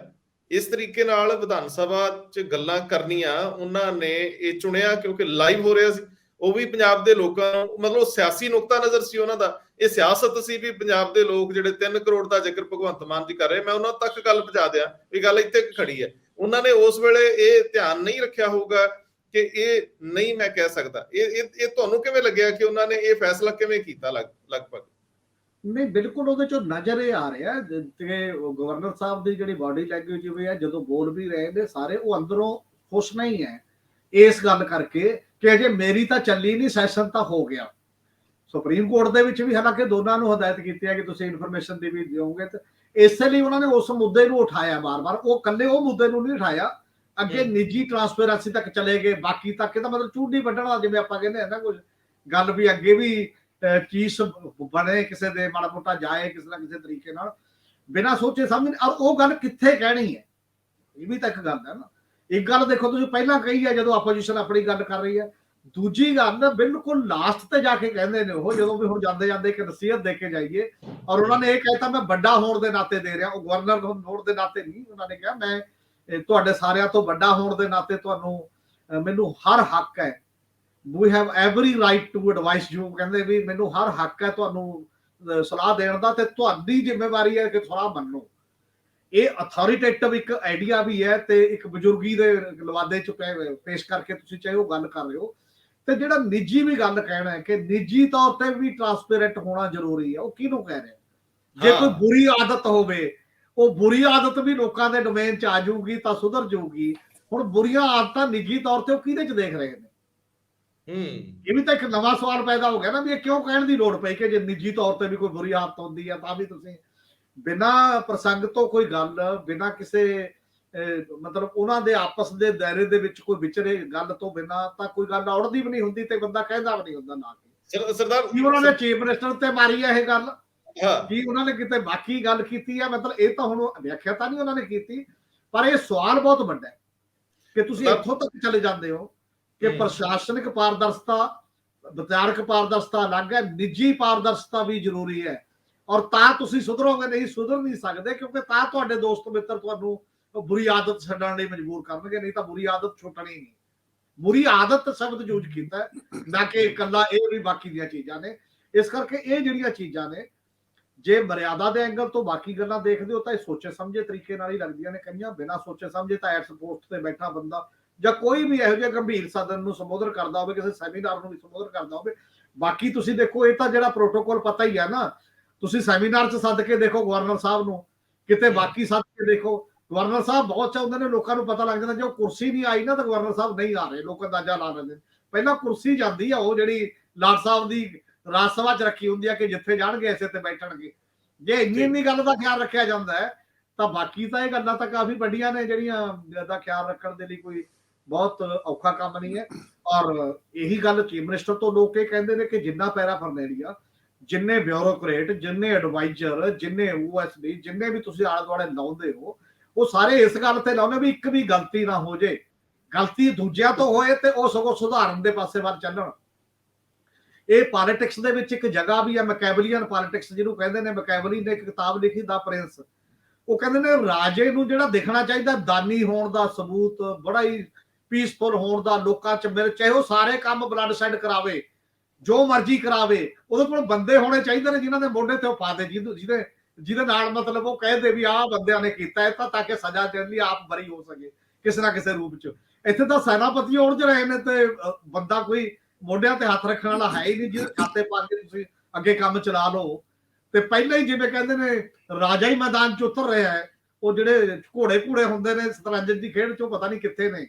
ਇਸ ਤਰੀਕੇ ਨਾਲ ਵਿਧਾਨ ਸਭਾ 'ਚ ਗੱਲਾਂ ਕਰਨੀਆਂ ਉਹਨਾਂ ਨੇ ਇਹ ਚੁਣਿਆ ਕਿਉਂਕਿ ਲਾਈਵ ਹੋ ਰਿਹਾ ਸੀ, ਉਹ ਵੀ ਪੰਜਾਬ ਦੇ ਲੋਕਾਂ ਨੂੰ, ਮਤਲਬ ਸਿਆਸੀ ਨੁਕਤਾ ਨਜ਼ਰ ਸੀ ਉਹਨਾਂ ਦਾ, ਇਹ ਸਿਆਸਤ ਸੀ ਵੀ ਪੰਜਾਬ ਦੇ ਲੋਕ ਜਿਹੜੇ 3 ਕਰੋੜ ਦਾ ਜ਼ਿਕਰ ਭਗਵੰਤ ਮਾਨ ਜੀ ਕਰ ਰਹੇ, ਮੈਂ ਉਹਨਾਂ ਤੱਕ ਗੱਲ ਪਹੁੰਚਾ ਦਿਆਂ ਇਹ ਗੱਲ ਇੱਥੇ ਖੜੀ ਹੈ। ਉਹਨਾਂ ਨੇ ਉਸ ਵੇਲੇ ਇਹ ਧਿਆਨ ਨਹੀਂ ਰੱਖਿਆ ਹੋਊਗਾ ਕਿ ਇਹ ਨਹੀਂ, ਮੈਂ ਕਹਿ ਸਕਦਾ, ਇਹ ਤੁਹਾਨੂੰ ਕਿਵੇਂ ਲੱਗਿਆ ਕਿ ਉਹਨਾਂ ਨੇ ਇਹ ਫੈਸਲਾ ਕਿਵੇਂ ਕੀਤਾ ਲਗਭਗ? ਨਹੀਂ, ਬਿਲਕੁਲ ਉਹਦੇ ਚੋਂ ਨਜ਼ਰ ਇਹ ਆ ਰਿਹਾ ਕਿ ਗਵਰਨਰ ਸਾਹਿਬ ਦੀ ਜਿਹੜੀ ਬਾਡੀ ਲੈਂਗੁਏਜ ਵੀ ਹੈ, ਜਦੋਂ ਬੋਲ ਵੀ ਰਹੇ ਨੇ ਸਾਰੇ, ਉਹ ਅੰਦਰੋਂ ਖੁਸ਼ ਨਹੀਂ ਹੈ ਇਸ ਗੱਲ ਕਰਕੇ ਕਿ ਅਜੇ ਮੇਰੀ ਤਾਂ ਚੱਲੀ ਨਹੀਂ, ਸੈਸ਼ਨ ਤਾਂ ਹੋ ਗਿਆ। ਸੁਪਰੀਮ ਕੋਰਟ ਦੇ ਵਿੱਚ ਵੀ ਹਾਲਾਂਕਿ ਦੋਨਾਂ ਨੂੰ ਹਦਾਇਤ ਕੀਤੀ ਹੈ ਕਿ ਤੁਸੀਂ ਇਨਫੋਰਮੇਸ਼ਨ ਦੀ ਵੀ ਦਿਓਗੇ, ਤੇ ਇਸੇ ਲਈ ਉਹਨਾਂ ਨੇ ਉਸ ਮੁੱਦੇ ਨੂੰ ਉਠਾਇਆ ਬਾਰ-ਬਾਰ। ਉਹ ਇਕੱਲੇ ਉਹ ਮੁੱਦੇ ਨੂੰ ਨਹੀਂ ਉਠਾਇਆ, ਅੱਗੇ ਨਿੱਜੀ ਟ੍ਰਾਂਸਪੇਰੈਂਸੀ ਤੱਕ ਚਲੇ ਗਏ, ਬਾਕੀ ਤੱਕ। ਇਹਦਾ ਮਤਲਬ ਚੂੜੀ ਵੱਢਣਾ ਜਿਵੇਂ ਆਪਾਂ ਕਹਿੰਦੇ ਆ ਨਾ, ਕੁਝ ਗੱਲ ਵੀ ਅੱਗੇ ਵੀ ਚੀਜ਼ ਬਣੇ, ਕਿਸੇ ਦੇ ਮਾੜਾ ਮੋਟਾ ਜਾਏ ਕਿਸੇ ਨਾ ਕਿਸੇ ਤਰੀਕੇ ਨਾਲ, ਬਿਨਾਂ ਸੋਚੇ ਸਮਝੇ। ਔਰ ਉਹ ਗੱਲ ਕਿੱਥੇ ਕਹਿਣੀ ਹੈ, ਇਹ ਵੀ ਤਾਂ ਇੱਕ ਗੱਲ ਹੈ ਨਾ। ਇੱਕ ਗੱਲ ਦੇਖੋ, ਤੁਸੀਂ ਪਹਿਲਾਂ ਕਹੀ ਹੈ ਜਦੋਂ ਆਪੋਜੀਸ਼ਨ ਆਪਣੀ ਗੱਲ ਕਰ ਰਹੀ ਹੈ, ਦੂਜੀ ਗੱਲ ਬਿਲਕੁਲ ਲਾਸਟ ਤੇ ਜਾ ਕੇ ਕਹਿੰਦੇ ਨੇ ਉਹ, ਜਦੋਂ ਵੀ ਹੁਣ ਜਾਂਦੇ ਜਾਂਦੇ ਇੱਕ ਨਸੀਹਤ ਦੇ ਕੇ ਜਾਈਏ, ਔਰ ਉਹਨਾਂ ਨੇ ਇਹ ਕਹਿਤਾ ਮੈਂ ਵੱਡਾ ਹੋਣ ਦੇ ਨਾਤੇ ਦੇ ਰਿਹਾ, ਉਹ ਗਵਰਨਰ ਹੋਣ ਦੇ ਨਾਤੇ ਨਹੀਂ, ਉਹਨਾਂ ਨੇ ਕਿਹਾ ਮੈਂ ਤੁਹਾਡੇ ਸਾਰਿਆਂ ਤੋਂ ਵੱਡਾ ਹੋਣ ਦੇ ਨਾਤੇ ਤੁਹਾਨੂੰ ਮੈਨੂੰ ਹਰ ਹੱਕ ਹੈ, we have every right to advise you, ਕਹਿੰਦੇ ਵੀ ਮੈਨੂੰ ਹਰ ਹੱਕ ਹੈ ਤੁਹਾਨੂੰ ਸਲਾਹ ਦੇਣ ਦਾ, ਤੇ ਤੁਹਾਡੀ ਜ਼ਿੰਮੇਵਾਰੀ ਹੈ ਕਿ ਸਲਾਹ ਮੰਨੋ। ਇਹ ਅਥਾਰਟੇਟਿਵ ਇੱਕ ਆਈਡੀਆ ਵੀ ਹੈ, ਤੇ ਇੱਕ ਬਜ਼ੁਰਗੀ ਦੇ ਲਵਾਦੇ ਚ ਪੇਸ਼ ਕਰਕੇ ਤੁਸੀਂ ਚਾਹੇ ਉਹ ਗੱਲ ਕਰ ਰਹੇ ਹੋ। ਤੇ ਜਿਹੜਾ ਨਿੱਜੀ ਵੀ ਗੱਲ ਕਹਿਣਾ ਹੈ ਕਿ ਨਿੱਜੀ ਤੌਰ ਤੇ ਵੀ ਟ੍ਰਾਂਸਪੇਰੈਂਟ ਹੋਣਾ ਜ਼ਰੂਰੀ ਹੈ, ਉਹ ਕਿਹਨੂੰ ਕਹਿ ਰਿਹਾ? ਜੇ ਕੋਈ ਬੁਰੀ ਆਦਤ ਹੋਵੇ, ਉਹ ਬੁਰੀ ਆਦਤ ਵੀ ਲੋਕਾਂ ਦੇ ਡੋਮੇਨ ਚ ਆ ਜਾਊਗੀ ਤਾਂ ਸੁਧਰ ਜਾਊਗੀ। ਹੁਣ ਬੁਰੀਆਂ ਆਦਤਾਂ ਨਿੱਜੀ ਤੌਰ ਤੇ ਉਹ ਕਿਹਦੇ ਚ ਦੇਖ ਰਹੇ ਨੇ? ਇਹ ਵੀ ਤਾਂ ਇੱਕ ਨਵਾਂ ਸਵਾਲ ਪੈਦਾ ਹੋ ਗਿਆ ਨਾ ਵੀ ਇਹ ਕਿਉਂ ਕਹਿਣ ਦੀ ਲੋੜ ਪਈ ਕਿ ਜੇ ਨਿੱਜੀ ਤੌਰ ਤੇ ਵੀ ਕੋਈ ਬੁਰੀ ਆਦਤ ਹੁੰਦੀ ਹੈ ਤਾਂ ਵੀ ਤੁਸੀਂ ਬਿਨਾਂ ਪ੍ਰਸੰਗ ਤੋਂ ਕੋਈ ਗੱਲ, ਬਿਨਾਂ ਕਿਸੇ ਮਤਲਬ ਉਹਨਾਂ ਦੇ ਆਪਸ ਦੇ ਦਾਇਰੇ ਦੇ ਵਿੱਚ ਕੋਈ ਵਿਚਰੇ ਗੱਲ ਤੋਂ ਬਿਨਾਂ ਤਾਂ ਕੋਈ ਗੱਲ ਔੜਦੀ ਵੀ ਨਹੀਂ ਹੁੰਦੀ ਤੇ ਬੰਦਾ ਕਹਿੰਦਾ ਵੀ ਨਹੀਂ ਹੁੰਦਾ ਨਾ ਕਿ ਸਰਦਾਰ ਕੀ ਉਹਨਾਂ ਨੇ ਚੀਫ ਮਿਨਿਸਟਰ ਤੇ ਮਾਰੀ ਹੈ ਇਹ ਗੱਲ, ਕੀ ਉਹਨਾਂ ਨੇ ਕਿਤੇ ਬਾਕੀ ਗੱਲ ਕੀਤੀ ਹੈ? ਮਤਲਬ ਇਹ ਤਾਂ ਹੁਣ ਵਿਆਖਿਆ ਤਾਂ ਨਹੀਂ ਉਹਨਾਂ ਨੇ ਕੀਤੀ, ਪਰ ਇਹ ਸਵਾਲ ਬਹੁਤ ਵੱਡਾ ਹੈ ਕਿ ਤੁਸੀਂ ਇੱਥੋਂ ਤੱਕ ਚਲੇ ਜਾਂਦੇ ਹੋ ਕਿ ਪ੍ਰਸ਼ਾਸਨਿਕ ਪਾਰਦਰਸ਼ਤਾ, ਵਿਚਾਰਕ ਪਾਰਦਰਸ਼ਤਾ ਅਲੱਗ ਹੈ, ਨਿੱਜੀ ਪਾਰਦਰਸ਼ਤਾ ਵੀ ਜ਼ਰੂਰੀ ਹੈ। ਔਰ ਤਾਂ ਤੁਸੀਂ ਸੁਧਰੋਗੇ, ਨਹੀਂ ਸੁਧਰ ਨਹੀਂ ਸਕਦੇ, ਕਿਉਂਕਿ ਤਾਂ ਤੁਹਾਡੇ ਦੋਸਤ ਮਿੱਤਰ ਤੁਹਾਨੂੰ ਬੁਰੀ ਆਦਤ ਛੱਡਣ ਲਈ ਮਜਬੂਰ ਕਰਨਗੇ, ਨਹੀਂ ਤਾਂ ਬੁਰੀ ਆਦਤ ਛੁੱਟਣੀ ਨਹੀਂ। ਬੁਰੀ ਆਦਤ ਸ਼ਬਦ ਯੂਜ਼ ਕੀਤਾ ਨਾ ਕਿ ਇਕੱਲਾ ਇਹ ਵੀ ਬਾਕੀ ਦੀਆਂ ਚੀਜ਼ਾਂ ਨੇ। ਇਸ ਕਰਕੇ ਇਹ ਜਿਹੜੀਆਂ ਚੀਜ਼ਾਂ ਨੇ, ਜੇ ਮਰਿਆਦਾ ਦੇ ਐਂਗਲ ਤੋਂ ਬਾਕੀ ਗੱਲਾਂ ਦੇਖਦੇ ਹੋ ਤਾਂ ਇਹ ਸੋਚੇ ਸਮਝੇ ਤਰੀਕੇ ਨਾਲ ਹੀ ਲੱਗਦੀਆਂ ਨੇ। ਕਈਆਂ ਬਿਨਾਂ ਸੋਚੇ ਸਮਝੇ ਤਾਂ ਐਟਸ ਪੋਸਟ ਤੇ ਬੈਠਾ ਬੰਦਾ ਜਾਂ ਕੋਈ ਵੀ ਇਹੋ ਜਿਹਾ ਗੰਭੀਰ ਸਦਨ ਨੂੰ ਸੰਬੋਧਨ ਕਰਦਾ ਹੋਵੇ, ਕਿਸੇ ਸੈਮੀਨਾਰ ਨੂੰ ਵੀ ਸੰਬੋਧਨ ਕਰਦਾ ਹੋਵੇ। ਬਾਕੀ ਤੁਸੀਂ ਦੇਖੋ, ਇਹ ਤਾਂ ਜਿਹੜਾ ਪ੍ਰੋਟੋਕੋਲ ਪਤਾ ਹੀ ਹੈ ਨਾ, ਤੁਸੀਂ ਸੈਮੀਨਾਰ 'ਚ ਸੱਦ ਕੇ ਦੇਖੋ ਗਵਰਨਰ ਸਾਹਿਬ ਨੂੰ, ਕਿਤੇ ਬਾਕੀ ਸੱਦ ਕੇ ਦੇਖੋ, ਗਵਰਨਰ ਸਾਹਿਬ ਬਹੁਤ ਚਾਹੁੰਦੇ ਨੇ, ਲੋਕਾਂ ਨੂੰ ਪਤਾ ਲੱਗ ਜਾਂਦਾ ਜੇ ਉਹ ਕੁਰਸੀ ਨਹੀਂ ਆਈ ਨਾ ਤਾਂ ਗਵਰਨਰ ਸਾਹਿਬ ਨਹੀਂ ਆ ਰਹੇ, ਲੋਕ ਅੰਦਾਜ਼ਾ ਲਾ ਲੈਂਦੇ ਨੇ। ਪਹਿਲਾਂ ਕੁਰਸੀ ਜਾਂਦੀ ਆ ਉਹ ਜਿਹੜੀ ਲਾਟ ਸਾਹਿਬ ਦੀ ਰਾਜ ਸਭਾ 'ਚ ਰੱਖੀ ਹੁੰਦੀ ਆ ਕਿ ਜਿੱਥੇ ਜਾਣਗੇ ਐਸੇ ਤੇ ਬੈਠਣਗੇ। ਜੇ ਇੰਨੀ ਗੱਲ ਦਾ ਖਿਆਲ ਰੱਖਿਆ ਜਾਂਦਾ ਹੈ ਤਾਂ ਬਾਕੀ ਤਾਂ ਇਹ ਗੱਲਾਂ ਤਾਂ ਕਾਫੀ ਵੱਡੀਆਂ ਨੇ ਜਿਹੜੀਆਂ ਦਾ ਖਿਆਲ ਰੱਖਣ ਦੇ ਲਈ ਕੋਈ ਬਹੁਤ ਔਖਾ ਕੰਮ ਨਹੀਂ ਹੈ। ਔਰ ਇਹੀ ਗੱਲ ਚੀਫ ਮਿਨਿਸਟਰ ਤੋਂ ਲੋਕ ਇਹ ਕਹਿੰਦੇ ਨੇ ਕਿ ਜਿੰਨਾ ਪੈਰਾ ਫਰਨੇਰੀਆ, ਜਿੰਨੇ ਬਿਊਰੋਕਰੇਟ, ਜਿੰਨੇ ਐਡਵਾਈਜ਼ਰ, ਜਿੰਨੇ OSD, ਜਿੰਨੇ ਵੀ ਤੁਸੀਂ ਆਲੇ ਦੁਆਲੇ ਲਾਉਂਦੇ ਹੋ, ਉਹ ਸਾਰੇ ਇਸ ਗੱਲ ਤੇ ਲਾਉਂਦੇ ਵੀ ਇੱਕ ਵੀ ਗਲਤੀ ਨਾ ਹੋ ਜੇ। ਗਲਤੀ ਦੂਜਿਆਂ ਤੋਂ ਹੋਏ ਤੇ ਉਹ ਸਗੋਂ ਸੁਧਾਰਨ ਦੇ ਪਾਸੇ ਵੱਲ ਚੱਲਣ। ਇਹ ਪੋਲਿਟਿਕਸ ਦੇ ਵਿੱਚ ਇੱਕ ਜਗ੍ਹਾ ਵੀ ਹੈ, ਮੈਕੈਵਲੀਅਨ ਪੋਲਿਟਿਕਸ ਜਿਹਨੂੰ ਕਹਿੰਦੇ ਨੇ। ਮੈਕੈਵਲੀ ਨੇ ਇੱਕ ਕਿਤਾਬ ਲਿਖੀ ਦਾ ਪ੍ਰਿੰਸ। ਉਹ ਕਹਿੰਦੇ ਨੇ ਰਾਜੇ ਨੂੰ ਜਿਹੜਾ ਦੇਖਣਾ ਚਾਹੀਦਾ ਦਾਨੀ ਹੋਣ ਦਾ ਸਬੂਤ, ਬੜਾ ਹੀ ਪੀਸਫੁਲ ਹੋਣ ਦਾ, ਲੋਕਾਂ ਚ ਮਿਲ, ਚਾਹੇ ਉਹ ਸਾਰੇ ਕੰਮ ਬਲੱਡ ਸੈਡ ਕਰਾਵੇ, ਜੋ ਮਰਜ਼ੀ ਕਰਾਵੇ, ਉਹਦੇ ਕੋਲ ਬੰਦੇ ਹੋਣੇ ਚਾਹੀਦੇ ਨੇ ਜਿਨ੍ਹਾਂ ਦੇ ਮੋਢੇ ਤੇ ਉਹ ਪਾ ਦੇ, ਜਿਹਦੇ ਨਾਲ ਮਤਲਬ ਉਹ ਕਹਿੰਦੇ ਵੀ ਆਹ ਬੰਦਿਆਂ ਨੇ ਕੀਤਾ ਹੈ, ਤਾਂ ਕਿ ਸਜ਼ਾ ਦੇਣ ਲਈ ਆਪ ਬਰੀ ਹੋ ਸਕੇ ਕਿਸੇ ਨਾ ਕਿਸੇ ਰੂਪ ਚ। ਇੱਥੇ ਤਾਂ ਸੈਨਾਪਤੀ ਉਲਝ ਰਹੇ ਨੇ ਤੇ ਬੰਦਾ ਕੋਈ ਮੋਢਿਆਂ ਤੇ ਹੱਥ ਰੱਖਣ ਵਾਲਾ ਹੈ ਹੀ ਨਹੀਂ ਜਿਹਦੇ ਖਾਤੇ ਪਾ ਕੇ ਤੁਸੀਂ ਅੱਗੇ ਕੰਮ ਚਲਾ ਲਓ। ਤੇ ਪਹਿਲਾਂ ਹੀ ਜਿਵੇਂ ਕਹਿੰਦੇ ਨੇ ਰਾਜਾ ਹੀ ਮੈਦਾਨ ਚ ਉਤਰ ਰਿਹਾ ਹੈ। ਉਹ ਜਿਹੜੇ ਘੋੜੇ ਹੁੰਦੇ ਨੇ ਸਤਰੰਜ ਦੀ ਖੇਡ ਚੋਂ ਪਤਾ ਨਹੀਂ ਕਿੱਥੇ ਨੇ,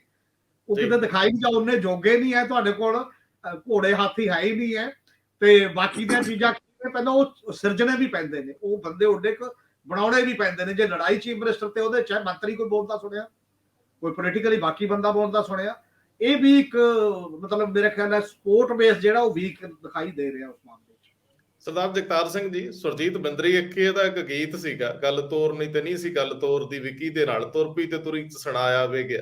ਉਹ ਕਿਤੇ ਦਿਖਾਈ ਜਾਂ ਉਹਨੇ ਜੋਗੇ ਨਹੀਂ ਹੈ, ਤੁਹਾਡੇ ਕੋਲ ਘੋੜੇ ਹਾਥੀ ਹੈ ਹੀ ਨਹੀਂ ਹੈ। ਤੇ ਬਾਕੀ ਦੀਆਂ ਚੀਜ਼ਾਂ ਪਹਿਲਾਂ ਉਹ ਸਿਰਜਣੇ ਵੀ ਪੈਂਦੇ ਨੇ, ਉਹ ਬੰਦੇ ਉੱਡੇ ਬਣਾਉਣੇ ਵੀ ਪੈਂਦੇ ਨੇ। ਜੇ ਲੜਾਈ ਚੀਫ ਮਿਨਿਸਟਰ ਤੇ ਉਹਦੇ ਚ ਮੰਤਰੀ ਕੋਈ ਬੋਲਦਾ ਸੁਣਿਆ, ਕੋਈ ਪੋਲੀਟੀਕਲੀ ਬਾਕੀ ਬੰਦਾ ਬੋਲਦਾ ਸੁਣਿਆ, ਇਹ ਵੀ ਇੱਕ ਮਤਲਬ ਮੇਰੇ ਖਿਆਲ ਨਾਲ ਸਪੋਰਟ ਬੇਸ ਜਿਹੜਾ ਉਹ ਵੀਕ ਦਿਖਾਈ ਦੇ ਰਿਹਾ ਉਸ ਮਾਮਲੇ ਚ। ਸਰਦਾਰ ਜਗਤਾਰ ਸਿੰਘ ਜੀ, ਸੁਰਜੀਤ ਬਿੰਦਰੀ ਅੱਖੇ ਦਾ ਇੱਕ ਗੀਤ ਸੀਗਾ, ਗੱਲ ਤੋਰਨੀ ਤੇ ਨਹੀਂ ਸੀ ਗੱਲ ਤੋਰਦੀ, ਵਿੱਕੀ ਦੇ ਨਾਲ ਤੁਰ ਪਈ ਤੇ ਤੁਰੀ ਸੁਣਾਇਆ ਵੇ ਗਿਆ,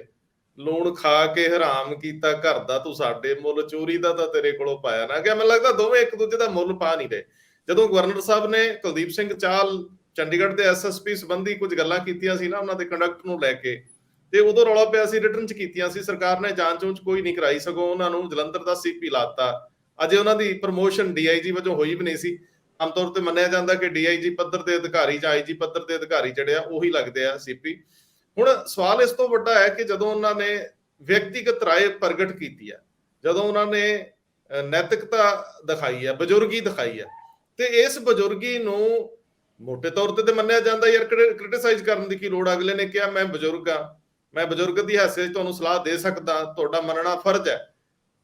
ਲੂਣ ਖਾ ਕੇ ਹਰਾਮ ਕੀਤਾ ਘਰ ਦਾ ਤੂੰ ਸਾਡੇ, ਮੁੱਲ ਚੋਰੀ ਦਾ ਤਾਂ ਤੇਰੇ ਕੋਲੋਂ ਪਾਇਆ ਨਾ ਗਿਆ। ਮੈਨੂੰ ਲੱਗਦਾ ਦੋਵੇਂ ਇੱਕ ਦੂਜੇ ਦਾ ਮੁੱਲ ਪਾ ਨਹੀਂ ਰਹੇ। ਜਦੋਂ ਗਵਰਨਰ ਸਾਹਿਬ ਨੇ ਕੁਲਦੀਪ ਸਿੰਘ ਚਾਹਲ ਚੰਡੀਗੜ੍ਹ ਦੇ ਐਸਐਸਪੀ ਸੰਬੰਧੀ ਕੁਝ ਗੱਲਾਂ ਕੀਤੀਆਂ ਸੀ ਨਾ ਉਹਨਾਂ ਦੇ ਕੰਡਕਟ ਨੂੰ ਲੈ ਕੇ, ਤੇ ਉਦੋਂ ਰੌਲਾ ਪਿਆ ਸੀ, ਰਿਟਰਨ ਚ ਕੀਤੀਆਂ ਸੀ, ਸਰਕਾਰ ਨੇ ਜਾਂਚ ਉਂਚ ਕੋਈ ਨਹੀਂ ਕਰਾਈ, ਸਗੋਂ ਉਹਨਾਂ ਨੂੰ ਜਲੰਧਰ ਦਾ ਸੀਪੀ ਲਾਤਾ। ਅਜੇ ਉਹਨਾਂ ਦੀ ਪ੍ਰਮੋਸ਼ਨ ਡੀਆਈਜੀ ਵਜੋਂ ਹੋਈ ਵੀ ਨਹੀਂ ਸੀ। ਆਮ ਤੌਰ ਤੇ ਮੰਨਿਆ ਜਾਂਦਾ ਕਿ ਡੀਆਈਜੀ ਪੱਧਰ ਦੇ ਅਧਿਕਾਰੀ ਜਾਂ ਆਈਜੀ ਪੱਧਰ ਦੇ ਅਧਿਕਾਰੀ ਜਿਹੜੇ ਆ ਉਹੀ ਲੱਗਦੇ ਆ ਸੀਪੀ। ਹੁਣ ਸਵਾਲ ਇਸ ਤੋਂ ਵੱਡਾ ਹੈ ਕਿ ਜਦੋਂ ਉਹਨਾਂ ਨੇ ਵਿਅਕਤੀਗਤ ਰਾਏ ਪ੍ਰਗਟ ਕੀਤੀ ਹੈ, ਜਦੋਂ ਉਹਨਾਂ ਨੇ ਨੈਤਿਕਤਾ ਦਿਖਾਈ ਹੈ, ਬਜ਼ੁਰਗੀ ਦਿਖਾਈ ਹੈ, ਤੇ ਇਸ ਬਜ਼ੁਰਗੀ ਨੂੰ ਮੋਟੇ ਤੌਰ ਤੇ ਮੰਨਿਆ ਜਾਂਦਾ ਯਾਰ ਕ੍ਰਿਟਿਸਾਈਜ਼ ਕਰਨ ਦੀ ਕੀ ਲੋੜ। ਅਗਲੇ ਨੇ ਕਿਹਾ ਮੈਂ ਬਜ਼ੁਰਗ ਹਾਂ, ਮੈਂ ਬਜ਼ੁਰਗ ਦੀ ਹੈਸੀਅਤ ਤੁਹਾਨੂੰ ਸਲਾਹ ਦੇ ਸਕਦਾ, ਤੁਹਾਡਾ ਮੰਨਣਾ ਫਰਜ਼ ਹੈ,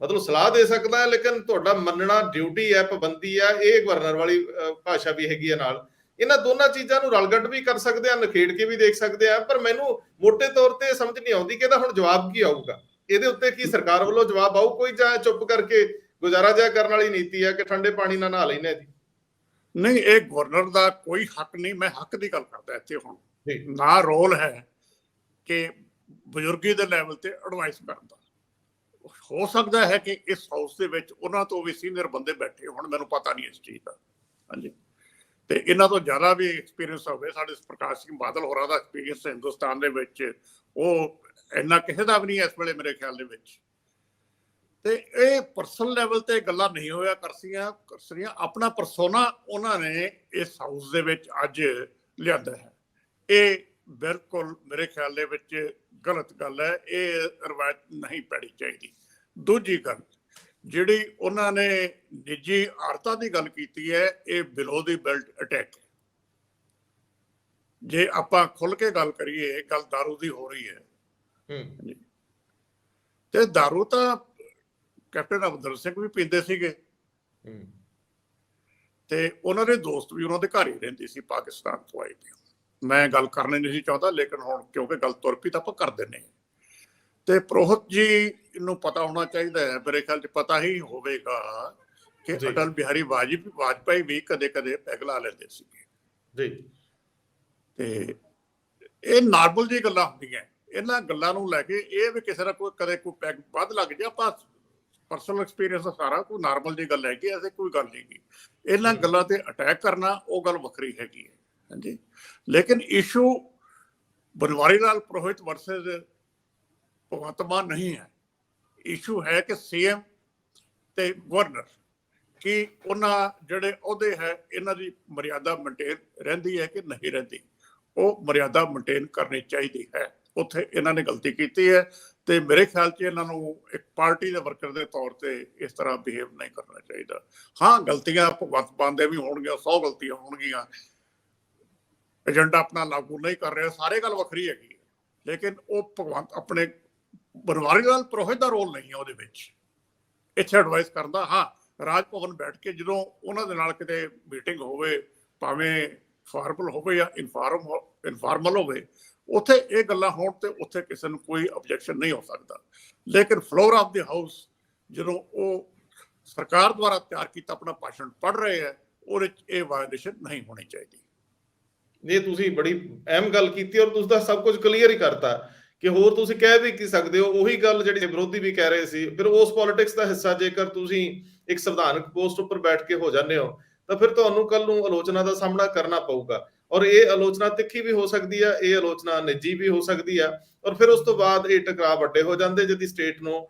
ਮਤਲਬ ਸਲਾਹ ਦੇ ਸਕਦਾ ਹੈ, ਲੇਕਿਨ ਤੁਹਾਡਾ ਮੰਨਣਾ ਡਿਊਟੀ ਹੈ, ਪਾਬੰਦੀ ਹੈ। ਇਹ ਗਵਰਨਰ ਵਾਲੀ ਭਾਸ਼ਾ ਵੀ ਹੈਗੀ ਹੈ ਨਾਲ। ਇਹਨਾਂ ਦੋਨਾਂ ਚੀਜ਼ਾਂ ਨੂੰ ਰਲਗੱਟ ਵੀ ਕਰ ਸਕਦੇ ਆ, ਨਖੇੜ ਕੇ ਵੀ ਦੇਖ ਸਕਦੇ ਆ, ਪਰ ਮੈਨੂੰ ਮੋਟੇ ਤੌਰ ਤੇ ਸਮਝ ਨਹੀਂ ਆਉਂਦੀ ਕਿ ਇਹਦਾ ਹੁਣ ਜਵਾਬ ਕੀ ਆਊਗਾ। ਇਹਦੇ ਉੱਤੇ ਕੀ ਸਰਕਾਰ ਵੱਲੋਂ ਜਵਾਬ ਆਊ ਕੋਈ, ਜਾਂ ਚੁੱਪ ਕਰਕੇ ਗੁਜ਼ਾਰਾ ਜਿਹਾ ਕਰਨ ਵਾਲੀ ਨੀਤੀ ਹੈ ਕਿ ਠੰਡੇ ਪਾਣੀ ਨਾਲ ਨਹਾ ਲੈਨੇ ਜੀ? ਨਹੀਂ, ਇਹ ਗਵਰਨਰ ਦਾ ਕੋਈ ਹੱਕ ਨਹੀਂ। ਮੈਂ ਹੱਕ ਦੀ ਗੱਲ ਕਰਦਾ ਇੱਥੇ। ਹੁਣ ਨਾ ਰੋਲ ਹੈ ਕਿ ਬਜ਼ੁਰਗੀ ਦੇ ਲੈਵਲ ਤੇ ਐਡਵਾਈਸ ਕਰਨ ਦਾ। ਹੋ ਸਕਦਾ ਹੈ ਕਿ ਇਸ ਹਾਊਸ ਦੇ ਵਿੱਚ ਉਹਨਾਂ ਤੋਂ ਵੀ ਸੀਨੀਅਰ ਬੰਦੇ ਬੈਠੇ ਹੋਣ, ਮੈਨੂੰ ਪਤਾ ਨਹੀਂ ਇਸ ਚੀਜ਼ ਦਾ। ਹਾਂਜੀ, ਤੇ ਇਹਨਾਂ ਤੋਂ ਜ਼ਿਆਦਾ ਵੀ ਐਕਸਪੀਰੀਅੰਸ ਹੋਵੇ। ਸਾਡੇ ਪ੍ਰਕਾਸ਼ ਸਿੰਘ ਬਾਦਲ ਹੋਰਾਂ ਦਾ ਐਕਸਪੀਰੀਅੰਸ ਹਿੰਦੁਸਤਾਨ ਦੇ ਵਿੱਚ ਉਹ ਇੰਨਾ ਕਿਸੇ ਦਾ ਵੀ ਨਹੀਂ ਇਸ ਵੇਲੇ ਮੇਰੇ ਖਿਆਲ ਦੇ ਵਿੱਚ। ਤੇ ਇਹ ਪਰਸਨਲ ਲੈਵਲ ਤੇ ਗੱਲਾਂ ਨਹੀਂ ਹੋਇਆ ਕਰਸੀਆਂ। ਆਪਣਾ ਪਰਸੋਨਾ ਉਹਨਾਂ ਨੇ ਇਸ ਹਾਊਸ ਦੇ ਵਿੱਚ ਅੱਜ ਲਿਆਂਦਾ ਹੈ। ਇਹ ਬਿਲਕੁਲ ਮੇਰੇ ਖਿਆਲ ਦੇ ਵਿੱਚ ਗਲਤ ਗੱਲ ਹੈ। ਇਹ ਰਵਾਇਤ ਨਹੀਂ ਪੈਣੀ ਚਾਹੀਦੀ। ਦੂਜੀ ਗੱਲ ਜਿਹੜੀ ਉਹਨਾਂ ਨੇ ਨਿੱਜੀ ਆਰਤਾਂ ਦੀ ਗੱਲ ਕੀਤੀ ਹੈ, ਇਹ ਬਿਲੋ ਦੀ ਬੈਲਟ ਅਟੈਕ। ਜੇ ਆਪਾਂ ਖੁੱਲ ਕੇ ਗੱਲ ਕਰੀਏ, ਗੱਲ ਦਾਰੂ ਦੀ ਹੋ ਰਹੀ ਹੈ। ਤੇ ਦਾਰੂ ਤਾਂ ਕੈਪਟਨ ਅਮਰਿੰਦਰ ਸਿੰਘ ਵੀ ਪੀਂਦੇ ਸੀਗੇ, ਤੇ ਉਹਨਾਂ ਦੇ ਦੋਸਤ ਵੀ ਉਹਨਾਂ ਦੇ ਘਰ ਹੀ ਰਹਿੰਦੇ ਸੀ ਪਾਕਿਸਤਾਨ ਤੋਂ ਆਏ ਤੇ। ਮੈਂ ਗੱਲ ਕਰਨੀ ਨਹੀਂ ਸੀ ਚਾਹੁੰਦਾ, ਲੇਕਿਨ ਹੁਣ ਕਿਉਂਕਿ ਗੱਲ ਤੁਰ ਪਈ ਤਾਂ ਆਪਾਂ ਕਰ ਦਿੰਦੇ ਹਾਂ। ਤੇ ਪ੍ਰੋਹਿਤ ਜੀ ਨੂੰ ਪਤਾ ਹੋਣਾ ਚਾਹੀਦਾ ਹੈ, ਮੇਰੇ ਖਿਆਲ 'ਚ ਪਤਾ ਹੀ ਹੋਵੇਗਾ ਕਿ ਅਟਲ ਬਿਹਾਰੀ ਵਾਜਪਾਈ ਵੀ ਕਦੇ ਕਦੇ ਪੈਗ ਲਾ ਲੈਂਦੇ ਸੀਗੇ। ਤੇ ਇਹ ਨਾਰਮਲ ਜਿਹੀ ਗੱਲਾਂ ਹੁੰਦੀਆਂ। ਇਹਨਾਂ ਗੱਲਾਂ ਨੂੰ ਲੈ ਕੇ ਇਹ ਵੀ ਕਿਸੇ ਦਾ ਕੋਈ ਕਦੇ ਕੋਈ ਪੈਗ ਵੱਧ ਲੱਗ ਜਾ, ਆਪਾਂ ਪਰਸਨਲ ਐਕਸਪੀਰੀਅੰਸ ਦਾ ਸਾਰਾ ਕੋਈ ਨਾਰਮਲ ਜਿਹੀ ਗੱਲ ਹੈਗੀ, ਐਸੇ ਕੋਈ ਗੱਲ ਨਹੀਂ। ਇਹਨਾਂ ਗੱਲਾਂ ਤੇ ਅਟੈਕ ਕਰਨਾ ਉਹ ਗੱਲ ਵੱਖਰੀ ਹੈਗੀ ਹੈ। ਹਾਂਜੀ, ਲੇਕਿਨ ਇਸ਼ੂ ਬਨਵਾਰੀ ਲਾਲ ਪੁਰੋਹਿਤ ਵਰਸਸ ਭਗਵੰਤ ਮਾਨ ਨਹੀਂ ਹੈ। ਇਸ਼ੂ ਹੈ ਕਿ ਸੀਐਮ ਤੇ ਗਵਰਨਰ ਕੀ ਉਹਨਾਂ ਜਿਹੜੇ ਅਹੁਦੇ ਹੈ ਇਹਨਾਂ ਦੀ ਮਰਿਆਦਾ ਮੇਨਟੇਨ ਰਹਿੰਦੀ ਹੈ ਕਿ ਨਹੀਂ ਰਹਿੰਦੀ। ਉਹ ਮਰਿਆਦਾ ਮੇਨਟੇਨ ਕਰਨੀ ਚਾਹੀਦੀ ਹੈ। ਉੱਥੇ ਇਹਨਾਂ ਨੇ ਗਲਤੀ ਕੀਤੀ ਹੈ ਤੇ ਮੇਰੇ ਖਿਆਲ 'ਚ ਇਹਨਾਂ ਨੂੰ ਇੱਕ ਪਾਰਟੀ ਦੇ ਵਰਕਰ ਦੇ ਤੌਰ ਤੇ ਇਸ ਤਰ੍ਹਾਂ ਬਿਹੇਵ ਨਹੀਂ ਕਰਨਾ ਚਾਹੀਦਾ। ਹਾਂ, ਗਲਤੀਆਂ ਭਗਵੰਤ ਮਾਨ ਦੇ ਵੀ ਹੋਣਗੀਆਂ, 100 ਗਲਤੀਆਂ ਹੋਣਗੀਆਂ। ਏਜੰਡਾ ਆਪਣਾ ਲਾਗੂ ਨਹੀਂ ਕਰ ਰਿਹਾ, ਸਾਰੇ ਗੱਲ ਵੱਖਰੀ ਹੈਗੀ ਹੈ। ਲੇਕਿਨ ਉਹ ਭਗਵੰਤ ਆਪਣੇ ਬਨਵਾਰੀ ਲਾਲ ਪੁਰੋਹਿਤ ਦਾ ਰੋਲ ਨਹੀਂ ਹੈ ਉਹਦੇ ਵਿੱਚ ਇੱਥੇ ਐਡਵਾਈਸ ਕਰਨ ਦਾ। ਹਾਂ, ਰਾਜ ਭਵਨ ਬੈਠ ਕੇ ਜਦੋਂ ਉਹਨਾਂ ਦੇ ਨਾਲ ਕਿਤੇ ਮੀਟਿੰਗ ਹੋਵੇ, ਭਾਵੇਂ ਫਾਰਮਲ ਹੋਵੇ ਜਾਂ ਇਨਫਾਰਮਲ ਹੋਵੇ, ਉੱਥੇ ਇਹ ਗੱਲਾਂ ਹੋਣ ਤੇ ਉੱਥੇ ਕਿਸੇ ਨੂੰ ਕੋਈ ਆਬਜੈਕਸ਼ਨ ਨਹੀਂ ਹੋ ਸਕਦਾ। ਲੇਕਿਨ ਫਲੋਰ ਆਫ ਦੀ ਹਾਊਸ ਜਦੋਂ ਉਹ ਸਰਕਾਰ ਦੁਆਰਾ ਤਿਆਰ ਕੀਤਾ ਆਪਣਾ ਭਾਸ਼ਣ ਪੜ੍ਹ ਰਹੇ ਹੈ, ਉਹਦੇ 'ਚ ਇਹ ਵਾਇਲੇਸ਼ਨ ਨਹੀਂ ਹੋਣੀ ਚਾਹੀਦੀ। ਇਹ ਤੁਸੀਂ ਬੜੀ ਅਹਿਮ ਗੱਲ ਕੀਤੀ ਔਰ ਤੁਸੀਂ ਤਾਂ ਸਭ ਕੁਝ ਕਲੀਅਰ ਹੀ ਕਰਤਾ ਕਿ ਹੋਰ ਤੁਸੀਂ ਕਹਿ ਵੀ ਕੀ ਸਕਦੇ ਹੋ। ਉਹੀ ਗੱਲ ਜਿਹੜੀ ਵਿਰੋਧੀ ਵੀ ਕਹਿ ਰਹੇ ਸੀ। ਫਿਰ ਉਸ ਪੋਲਿਟਿਕਸ ਦਾ ਹਿੱਸਾ ਜੇਕਰ ਤੁਸੀਂ ਇੱਕ ਸੰਵਿਧਾਨਕ ਪੋਸਟ ਉੱਪਰ ਬੈਠ ਕੇ ਹੋ ਜਾਂਦੇ ਹੋ ਤਾਂ ਫਿਰ ਤੁਹਾਨੂੰ ਕੱਲ ਨੂੰ ਆਲੋਚਨਾ ਦਾ ਸਾਹਮਣਾ ਕਰਨਾ ਪਊਗਾ। ਔਰ ਇਹ ਆਲੋਚਨਾ ਤਿੱਖੀ ਵੀ ਹੋ ਸਕਦੀ ਆ, ਇਹ ਆਲੋਚਨਾ ਨਿੱਜੀ ਵੀ ਹੋ ਸਕਦੀ ਆ, ਔਰ ਫਿਰ ਉਸ ਤੋਂ ਬਾਅਦ ਇਹ ਟਕਰਾਅ ਵੱਡੇ ਹੋ ਜਾਂਦੇ ਜਿਹਦੀ ਸਟੇਟ ਨੂੰ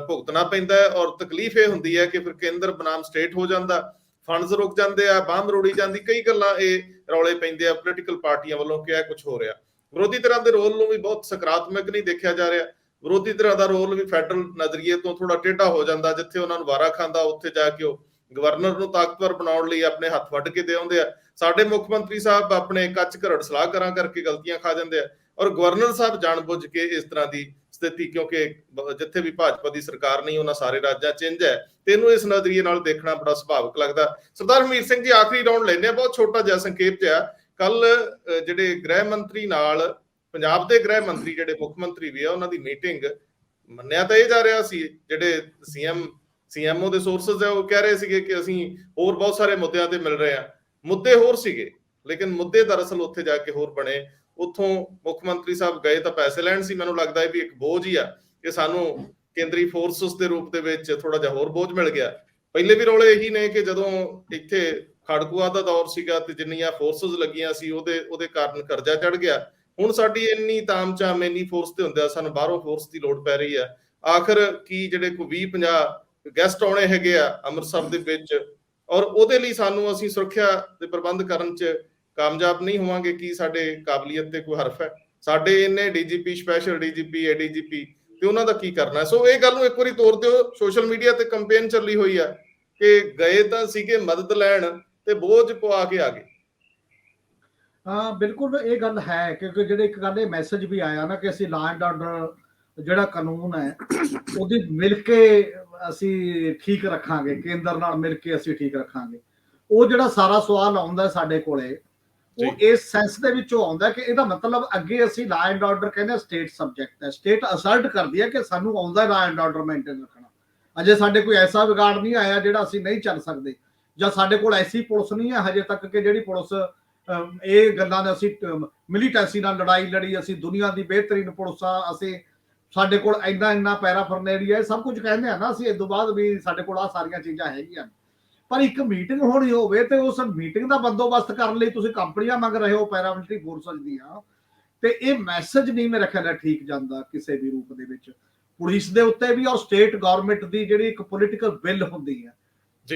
ਭੁਗਤਣਾ ਪੈਂਦਾ ਹੈ। ਔਰ ਤਕਲੀਫ ਇਹ ਹੁੰਦੀ ਹੈ ਕਿ ਫਿਰ ਕੇਂਦਰ ਬਨਾਮ ਸਟੇਟ ਹੋ ਜਾਂਦਾ, ਫੰਡਸ ਰੁਕ ਜਾਂਦੇ ਆ, ਬਾਂਹ ਮਰੋੜੀ ਜਾਂਦੀ, ਕਈ ਗੱਲਾਂ ਇਹ ਰੌਲੇ ਪੈਂਦੇ ਆ ਪੋਲੀਟੀਕਲ ਪਾਰਟੀਆਂ ਵੱਲੋਂ ਕਿ ਇਹ ਕੁਝ ਹੋ ਰਿਹਾ। ਵਿਰੋਧੀ ਧਿਰਾਂ ਦੇ ਰੋਲ ਨੂੰ ਵੀ ਬਹੁਤ ਸਕਾਰਾਤਮਕ ਨਹੀਂ ਦੇਖਿਆ ਜਾ ਰਿਹਾ। ਵਿਰੋਧੀ ਧਿਰਾਂ ਦਾ ਰੋਲ ਵੀ ਫੈਡਰਲ ਨਜ਼ਰੀਏ ਤੋਂ ਥੋੜਾ ਟੇਢਾ ਹੋ ਜਾਂਦਾ, ਜਿੱਥੇ ਉਹਨਾਂ ਨੂੰ ਵਾਰਾ ਖਾਂਦਾ ਉੱਥੇ ਜਾ ਕੇ ਉਹ ਗਵਰਨਰ ਨੂੰ ਤਾਕਤਵਰ ਬਣਾਉਣ ਲਈ ਆਪਣੇ ਹੱਥ ਵੱਢ ਕੇ ਦੇ ਆਉਂਦੇ ਆ। ਸਾਡੇ ਮੁੱਖ ਮੰਤਰੀ ਸਾਹਿਬ ਆਪਣੇ ਕੱਚ ਘਰੜ ਸਲਾਹਕਾਰਾਂ ਕਰਕੇ ਗਲਤੀਆਂ ਖਾ ਜਾਂਦੇ ਆ, ਔਰ ਗਵਰਨਰ ਸਾਹਿਬ ਜਾਣਬੁੱਝ ਕੇ ਇਸ ਤਰ੍ਹਾਂ ਦੀ ਸਥਿਤੀ, ਕਿਉਂਕਿ ਜਿੱਥੇ ਵੀ ਭਾਜਪਾ ਦੀ ਸਰਕਾਰ ਨਹੀਂ ਉਹਨਾਂ ਸਾਰੇ ਰਾਜਾਂ ਚ ਇੰਝ ਹੈ, ਤੇ ਇਹਨੂੰ ਇਸ ਨਜ਼ਰੀਏ ਨਾਲ ਦੇਖਣਾ ਬੜਾ ਸੁਭਾਵਿਕ ਲੱਗਦਾ। ਸਰਦਾਰ ਹਰਮੀਤ ਸਿੰਘ ਜੀ, ਆਖਰੀ ਰਾਉਂਡ ਲੈਂਦੇ ਆ, ਬਹੁਤ ਛੋਟਾ ਜਿਹਾ ਸੰਖੇਪ ਜਿਹਾ। ਕੱਲ ਜਿਹੜੇ ਗ੍ਰਹਿ ਮੰਤਰੀ ਨਾਲ ਪੰਜਾਬ ਦੇ ਗ੍ਰਹਿ ਮੰਤਰੀ ਜਿਹੜੇ ਮੁੱਖ ਮੰਤਰੀ ਵੀ ਆ ਉਹਨਾਂ ਦੀ ਮੀਟਿੰਗ, ਮੰਨਿਆ ਤਾਂ ਇਹ ਜਾ ਰਿਹਾ ਸੀ ਜਿਹੜੇ ਸੀਐਮਓ ਦੇ ਸੋਰਸਸ ਹੈ ਉਹ ਕਹਿ ਰਹੇ ਸੀਗੇ ਕਿ ਅਸੀਂ ਹੋਰ ਬਹੁਤ ਸਾਰੇ ਮੁੱਦਿਆਂ ਤੇ ਮਿਲ ਰਹੇ ਆ। ਮੁੱਦੇ ਹੋਰ ਸੀਗੇ, ਲੇਕਿਨ ਮੁੱਦੇ ਦਰਅਸਲ ਉੱਥੇ ਜਾ ਕੇ ਹੋਰ ਬਣੇ। ਉੱਥੋਂ ਮੁੱਖ ਮੰਤਰੀ ਸਾਹਿਬ ਗਏ ਤਾਂ ਪੈਸੇ ਲੈਣ ਸੀ। ਮੈਨੂੰ ਲੱਗਦਾ ਹੈ ਵੀ ਇੱਕ ਬੋਝ ਹੀ ਆ ਕਿ ਸਾਨੂੰ ਕੇਂਦਰੀ ਫੋਰਸਸ ਦੇ ਰੂਪ ਦੇ ਵਿੱਚ ਥੋੜਾ ਜਿਹਾ ਹੋਰ ਬੋਝ ਮਿਲ ਗਿਆ। ਪਹਿਲੇ ਵੀ ਰੌਲੇ ਇਹੀ ਨੇ ਕਿ ਜਦੋਂ ਇੱਥੇ ਖੜਗੂਆ ਦਾ ਦੌਰ ਸੀਗਾ ਤੇ ਜਿੰਨੀਆਂ ਫੋਰਸਸ ਲੱਗੀਆਂ ਸੀ ਉਹਦੇ ਕਾਰਨ ਕਰਜ਼ਾ ਚੜ ਗਿਆ। ਹੁਣ ਸਾਡੀ ਇੰਨੀ ਤਾਮਝਾਮ ਇੰਨੀ ਫੋਰਸ ਤੇ ਹੁੰਦਿਆ ਸਾਨੂੰ ਬਾਹਰੋਂ ਫੋਰਸ ਦੀ ਲੋੜ ਪੈ ਰਹੀ ਆ। ਆਖਰ ਕੀ ਜਿਹੜੇ ਕੋਈ 20-50 ਗੈਸਟ ਆਉਣੇ ਹੈਗੇ ਆ ਅੰਮ੍ਰਿਤਸਰ ਦੇ ਵਿੱਚ, ਔਰ ਉਹਦੇ ਲਈ ਸਾਨੂੰ ਅਸੀਂ ਸੁਰੱਖਿਆ ਦੇ ਪ੍ਰਬੰਧ ਕਰਨ 'ਚ ਕਾਮਯਾਬ ਨਹੀਂ ਹੋਵਾਂਗੇ। ਕੀ ਸਾਡੇ ਕਾਬਲੀਅਤ ਤੇ ਕੋਈ ਹਰਫ ਹੈ? ਸਾਡੇ ਇੰਨੇ ਡੀਜੀਪੀ, ਸਪੈਸ਼ਲ ਡੀਜੀਪੀ, ਏਡੀਜੀਪੀ, ਤੇ ਉਹਨਾਂ ਦਾ ਕੀ ਕਰਨਾ? ਸੋ ਇਹ ਗੱਲ ਨੂੰ ਇੱਕ ਵਾਰੀ ਤੋੜ ਦਿਓ। ਸੋਸ਼ਲ ਮੀਡੀਆ ਤੇ ਕੰਪੇਨ ਚੱਲੀ ਹੋਈ ਆ ਕਿ ਗਏ ਤਾਂ ਸੀਗੇ ਮਦਦ ਲੈਣ ਤੇ ਬੋਝ ਪਵਾ ਕੇ ਆ ਗਏ। ਹਾਂ ਬਿਲਕੁਲ ਇਹ ਗੱਲ ਹੈ, ਕਿਉਂਕਿ ਜਿਹੜੇ ਇੱਕ ਗੱਲ ਇਹ ਮੈਸੇਜ ਵੀ ਆਇਆ ਨਾ ਕਿ ਅਸੀਂ ਲਾ ਐਂਡ ਆਰਡਰ ਜਿਹੜਾ ਕਾਨੂੰਨ ਹੈ ਉਹਦੀ ਮਿਲ ਕੇ ਅਸੀਂ ਠੀਕ ਰੱਖਾਂਗੇ, ਕੇਂਦਰ ਨਾਲ ਮਿਲ ਕੇ ਅਸੀਂ ਠੀਕ ਰੱਖਾਂਗੇ। ਉਹ ਜਿਹੜਾ ਸਾਰਾ ਸਵਾਲ ਆਉਂਦਾ ਸਾਡੇ ਕੋਲੇ ਉਹ ਇਸ ਸੈਂਸ ਦੇ ਵਿੱਚੋਂ ਆਉਂਦਾ ਕਿ ਇਹਦਾ ਮਤਲਬ ਅੱਗੇ ਅਸੀਂ ਲਾ ਐਂਡ ਆਰਡਰ ਕਹਿੰਦੇ ਸਟੇਟ ਸਬਜੈਕਟ ਹੈ, ਸਟੇਟ ਅਸਰਟ ਕਰਦੀ ਹੈ ਕਿ ਸਾਨੂੰ ਆਉਂਦਾ ਲਾ ਐਂਡ ਆਰਡਰ ਮੇਨਟੇਨ ਰੱਖਣਾ। ਅਜੇ ਸਾਡੇ ਕੋਈ ਐਸਾ ਵਿਗਾੜ ਨਹੀਂ ਆਇਆ ਜਿਹੜਾ ਅਸੀਂ ਨਹੀਂ ਚੱਲ ਸਕਦੇ, ਜਾਂ ਸਾਡੇ ਕੋਲ ਐਸੀ ਪੁਲਿਸ ਨਹੀਂ ਹੈ ਹਜੇ ਤੱਕ ਕਿ ਜਿਹੜੀ ਪੁਲਿਸ ਇਹ ਗੱਲਾਂ ਨੇ ਅਸੀਂ ਮਿਲੀਟੈਂਸੀ ਨਾਲ ਲੜਾਈ ਲੜੀ, ਅਸੀਂ ਦੁਨੀਆ ਦੀ ਬਿਹਤਰੀਨ ਪੁਲਿਸ ਆ, ਅਸੀਂ ਸਾਡੇ ਕੋਲ ਇੰਨਾ ਪੈਰਾਫਰਨੇਰੀਆ ਸਭ ਕੁਝ ਕਹਿੰਦੇ ਆ ਨਾ ਅਸੀਂ, ਇਸ ਤੋਂ ਬਾਅਦ ਵੀ ਸਾਡੇ ਕੋਲ ਆ ਸਾਰੀਆਂ ਚੀਜ਼ਾਂ ਹੈਗੀਆਂ। ਪਰ ਇੱਕ ਮੀਟਿੰਗ ਹੋਣੀ ਹੋਵੇ ਤੇ ਉਸ ਮੀਟਿੰਗ ਦਾ ਬੰਦੋਬਸਤ ਕਰਨ ਲਈ ਤੁਸੀਂ ਕੰਪਨੀਆਂ ਮੰਗ ਰਹੇ ਹੋ ਪੈਰਾਮਿਲਟਰੀ ਫੋਰਸਸ ਦੀਆਂ, ਤੇ ਇਹ ਮੈਸੇਜ ਨਹੀਂ ਮੇਰੇ ਖਿਆਲ ਨਾਲ ਠੀਕ ਜਾਂਦਾ ਕਿਸੇ ਵੀ ਰੂਪ ਦੇ ਵਿੱਚ। ਪੁਲਿਸ ਦੇ ਉੱਤੇ ਵੀ ਔਰ ਸਟੇਟ ਗਵਰਨਮੈਂਟ ਦੀ ਜਿਹੜੀ ਇੱਕ ਪੋਲੀਟੀਕਲ ਬਿੱਲ ਹੁੰਦੀ ਹੈ